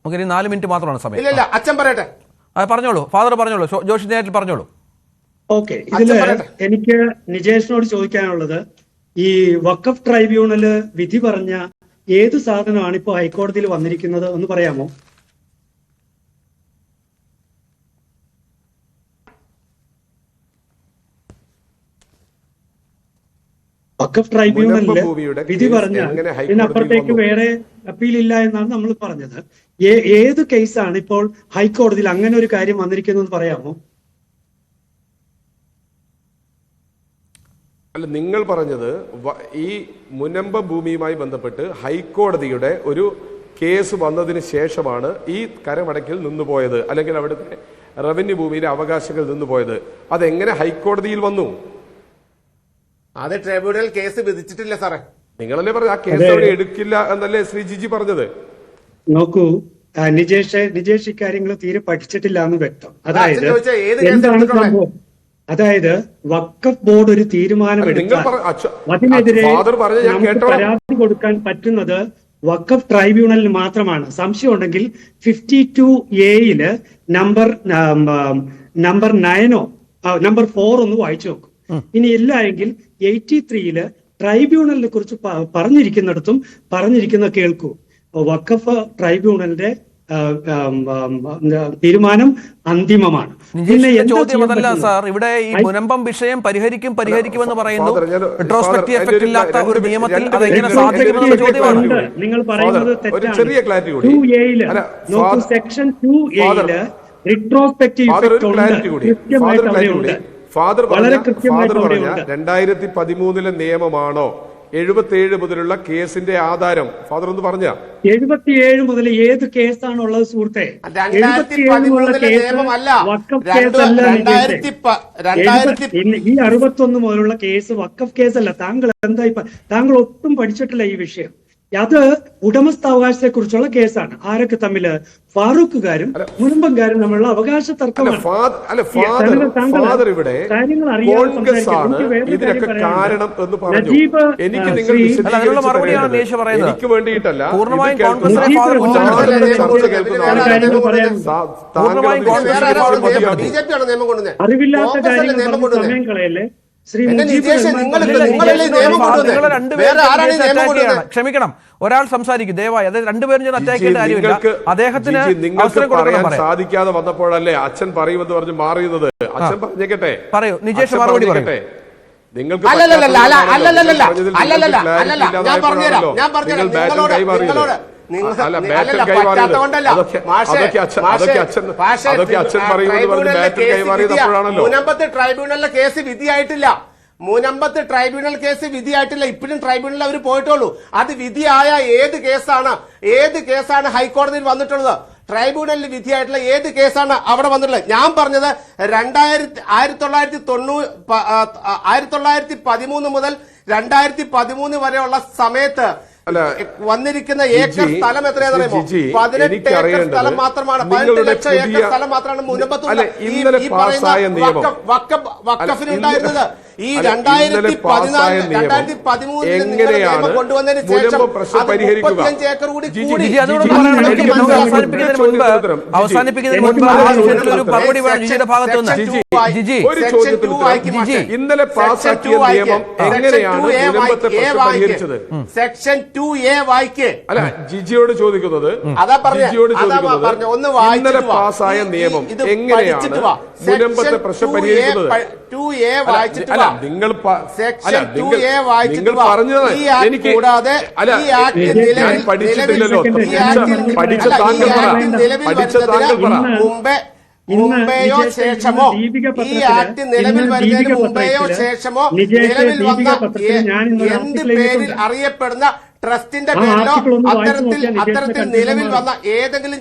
നമുക്ക് ഇനി 4 മിനിറ്റ് മാത്രമാണ് സമയം. ഇല്ല അച്ഛൻ പറയട്ടെ. പറഞ്ഞോളൂ ഫാദർ, പറഞ്ഞോളൂ. ജോഷി നേരിട്ട് പറഞ്ഞോളൂ. ഓക്കെ, ഇതില് എനിക്ക് നിജേഷിനോട് ചോദിക്കാനുള്ളത്, ഈ വഖഫ് ട്രൈബ്യൂണല് വിധി പറഞ്ഞ ഏത് സാധനമാണ് ഇപ്പോ ഹൈക്കോടതിയിൽ വന്നിരിക്കുന്നത് എന്ന് പറയാമോ? വഖഫ് ട്രൈബ്യൂണലില് വിധി പറഞ്ഞ ഇതിനപ്പുറത്തേക്ക് വേറെ അപ്പീൽ ഇല്ല എന്നാണ് നമ്മൾ പറഞ്ഞത്. ഏത് കേസാണ് ഇപ്പോൾ ഹൈക്കോടതിയിൽ അങ്ങനെ ഒരു കാര്യം വന്നിരിക്കുന്നത് പറയാമോ? അല്ല, നിങ്ങൾ പറഞ്ഞത് ഈ മുനമ്പ ഭൂമിയുമായി ബന്ധപ്പെട്ട് ഹൈക്കോടതിയുടെ ഒരു കേസ് വന്നതിന് ശേഷമാണ് ഈ കരമടക്കിൽ നിന്നുപോയത്, അല്ലെങ്കിൽ അവിടുത്തെ റവന്യൂ ഭൂമിയിലെ അവകാശങ്ങൾ നിന്നുപോയത്. അതെങ്ങനെ ഹൈക്കോടതിയിൽ വന്നു? അത് ട്രൈബ്യൂണൽ കേസ് വിധിച്ചിട്ടില്ല സാറേ. നിങ്ങളല്ലേ പറഞ്ഞ ആ കേസ് അവിടെ എടുക്കില്ല എന്നല്ലേ ശ്രീ ജിജി പറഞ്ഞത്? നോക്കൂ നിജേഷ് ഇക്കാര്യങ്ങൾ തീരെ പഠിച്ചിട്ടില്ല എന്ന് വ്യക്തം. അതായത് എന്താണ് സംഭവം? അതായത് വഖഫ് ബോർഡ് ഒരു തീരുമാനമെടുത്താൽ അതിനെതിരെ നമുക്ക് പരാതി കൊടുക്കാൻ പറ്റുന്നത് വഖഫ് ട്രൈബ്യൂണലിന് മാത്രമാണ്. സംശയം ഉണ്ടെങ്കിൽ 52A നമ്പർ 9 നമ്പർ 4 ഒന്ന് വായിച്ചു നോക്കും. ഇനി ഇല്ല എങ്കിൽ 83 ട്രൈബ്യൂണലിനെ കുറിച്ച് പറഞ്ഞിരിക്കുന്നിടത്തും പറഞ്ഞിരിക്കുന്ന കേൾക്കൂ. വഖഫ് ട്രൈബ്യൂണലിന്റെ തീരുമാനം അന്തിമമാണ്. ചോദ്യമല്ല സാർ, ഇവിടെ ഈ മുനമ്പം വിഷയം പരിഹരിക്കുമെന്ന് പറയുന്നു. റെട്രോസ്പെക്റ്റീവ് എഫക്ട് ഇല്ലാത്ത ഒരു നിയമത്തിൽ അതെങ്ങനെ സാധിക്കുമെന്നുള്ള ചോദ്യമാണ്. നിങ്ങൾ പറയുന്നത് തെറ്റാണ്. 2A നോക്കൂ, സെക്ഷൻ 2A റിട്രോസ്പെക്റ്റീവ് എഫക്ട് ഉണ്ട്, കൃത്യമായിട്ട് അവിടെയുണ്ട്. ഫാദർ പറഞ്ഞ 2013 നിയമമാണോ 77 മുതലുള്ള കേസിന്റെ ആധാരം? ഫാദർ ഒന്ന് പറഞ്ഞ 77 മുതൽ ഏത് കേസാണ് ഉള്ളത് സുഹൃത്തെ? 2013 നിയമമല്ല, ഈ 61 മുതലുള്ള കേസ് വഖഫ് കേസല്ല. താങ്കൾ ഒട്ടും പഠിച്ചിട്ടില്ല ഈ വിഷയം. അത് ഉടമസ്ഥാവകാശത്തെ കുറിച്ചുള്ള കേസാണ്. ആരൊക്കെ തമ്മില്? ഫാറൂഖുകാരും മുനമ്പംകാരും തമ്മിലുള്ള അവകാശ തർക്കമാണ്. കാര്യങ്ങൾ അറിയാൻ എനിക്ക് വേണ്ടിയിട്ടല്ല, അറിവില്ലാത്ത കാര്യങ്ങൾ സമയം കളയല്ലേ ശ്രീ ക്ഷമിക്കണം, ഒരാൾ സംസാരിക്കും ദയവായി. അത് രണ്ടുപേരും ഞാൻ അറ്റാക്ക് ചെയ്യേണ്ട കാര്യമില്ല. അദ്ദേഹത്തിന് പറയാൻ സാധിക്കാതെ വന്നപ്പോഴല്ലേ അച്ഛൻ പറയുമെന്ന് പറഞ്ഞ് മാറിയുന്നത്? അച്ഛൻ പറഞ്ഞേക്കട്ടെ, പറയൂ നിജേഷ്, മറുപടി പറയട്ടെ. നിങ്ങൾക്ക് മുനമ്പത്ത് ട്രൈബ്യൂണലിലെ കേസ് വിധിയായിട്ടില്ല. മുനമ്പത്ത് ട്രൈബ്യൂണൽ കേസ് വിധിയായിട്ടില്ല. ഇപ്പോഴും ട്രൈബ്യൂണലിൽ അവർ പോയിട്ടുള്ളൂ. അത് വിധിയായ ഏത് കേസാണ് ഹൈക്കോടതിയിൽ വന്നിട്ടുള്ളത്? ട്രൈബ്യൂണലിൽ വിധിയായിട്ടുള്ള ഏത് കേസാണ് അവിടെ വന്നിട്ടുള്ളത്? ഞാൻ പറഞ്ഞത് 1913 മുതൽ 2013 വരെയുള്ള സമയത്ത് വന്നിരിക്കുന്ന ഏക്കർ സ്ഥലം എത്രയാണെന്നറിയുമോ? 18 ഏക്കർ സ്ഥലം മാത്രമാണ്. 18 ലക്ഷം ഏക്കർ സ്ഥലം മാത്രമാണ് മുനമ്പത്തുള്ള ഈ പറയുന്ന വഖഫിനുണ്ടായിരുന്നത്. ഈ 2013 നിയമം കൊണ്ടുവന്നതിന് ശേഷം 35 ഏക്കർ കൂടി ഇന്നലെ പാസാക്കിയ നിയമം എങ്ങനെയാണ് പരിഹരിച്ചത്? സെക്ഷൻ 2A വായിക്ക്. അല്ല, ജിജിയോട് ചോദിക്കുന്നത് അതാ പറഞ്ഞെ, ജിജിയോട് അതാ ചോദിക്കുന്നത് പറഞ്ഞെ, ഒന്ന് വായിച്ചിട്ട് ഇന്നലെ വാ. പാസ്സായ നിയമം ഇത് എങ്ങനെയാണ് പഠിച്ചിട്ട് വാ. മുനമ്പത്തെ പ്രശ്നം പരിഹരിക്കുന്നത്? 2A വായിച്ചിട്ട് അല്ല, വാ. നിങ്ങൾ സെക്ഷൻ 2A വായിച്ചിട്ട് നിങ്ങൾ വാ. പറഞ്ഞത് ഈ ആക്ട് എനിക്ക് കൂടാതെ അല്ല, ഈ ആക്ട് ഞാൻ നിലവിൽ പഠിച്ചിട്ടില്ലല്ലോ. പഠിച്ച താങ്കൾ പറ. നിലവിൽ പഠിച്ച താങ്കൾ പറ. മുമ്പെയോ ശേഷമോ ഈ ആക്ട് നിലവിൽ വരുന്നതിന് മുമ്പെയോ ശേഷമോ നിലവിൽ വന്ന എന്ത് പേരിൽ അറിയപ്പെടുന്ന ട്രസ്റ്റിന്റെ പേരിലോ അത്തരത്തിൽ നിലവിൽ വന്ന ഏതെങ്കിലും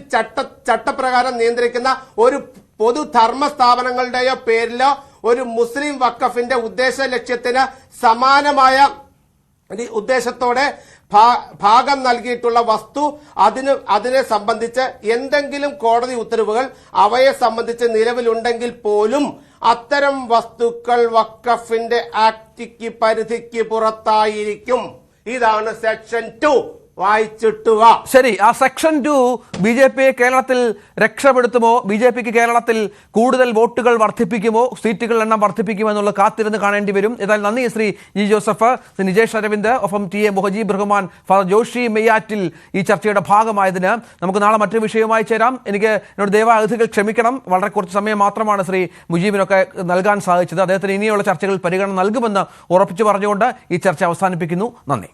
ചട്ടപ്രകാരം നിയന്ത്രിക്കുന്ന ഒരു പൊതു ധർമ്മ സ്ഥാപനങ്ങളുടെയോ പേരിലോ ഒരു മുസ്ലിം വഖഫിന്റെ ഉദ്ദേശ ലക്ഷ്യത്തിന് സമാനമായ ഉദ്ദേശത്തോടെ ഭാഗം നൽകിയിട്ടുള്ള വസ്തു അതിനെ സംബന്ധിച്ച് എന്തെങ്കിലും കോടതി ഉത്തരവുകൾ അവയെ സംബന്ധിച്ച് നിലവിലുണ്ടെങ്കിൽ പോലും അത്തരം വസ്തുക്കൾ വഖഫിന്റെ ആക്ടിക്ക് പരിധിക്ക് പുറത്തായിരിക്കും. ഇതാണ് സെക്ഷൻ 2. വായിച്ചിട്ടുക. ശരി, ആ സെക്ഷൻ 2 ബി ജെ പിയെ കേരളത്തിൽ രക്ഷപ്പെടുത്തുമോ? ബി ജെ പിക്ക് കേരളത്തിൽ കൂടുതൽ വോട്ടുകൾ വർദ്ധിപ്പിക്കുമോ? സീറ്റുകൾ എണ്ണം വർദ്ധിപ്പിക്കുമോ എന്നുള്ളത് കാത്തിരുന്ന് കാണേണ്ടി വരും. ഏതായാലും നന്ദി ശ്രീ ജി ജോസഫ്, ശ്രീ നിജേഷ് അരവിന്ദ്, ഒപ്പം T A Muhajeeb Rahman, father Joshy Meyyattil ഈ ചർച്ചയുടെ ഭാഗമായതിന്. നമുക്ക് നാളെ മറ്റൊരു വിഷയവുമായി ചേരാം. എന്നോട് ദയവായി അതിഥികൾ ക്ഷമിക്കണം, വളരെ കുറച്ച് സമയം മാത്രമാണ് ശ്രീ മുജീബിനൊക്കെ നൽകാൻ സാധിച്ചത്. അദ്ദേഹത്തിന് ഇനിയുള്ള ചർച്ചകളിൽ പരിഗണന നൽകുമെന്ന് ഉറപ്പിച്ചു പറഞ്ഞുകൊണ്ട് ഈ ചർച്ച അവസാനിപ്പിക്കുന്നു. നന്ദി.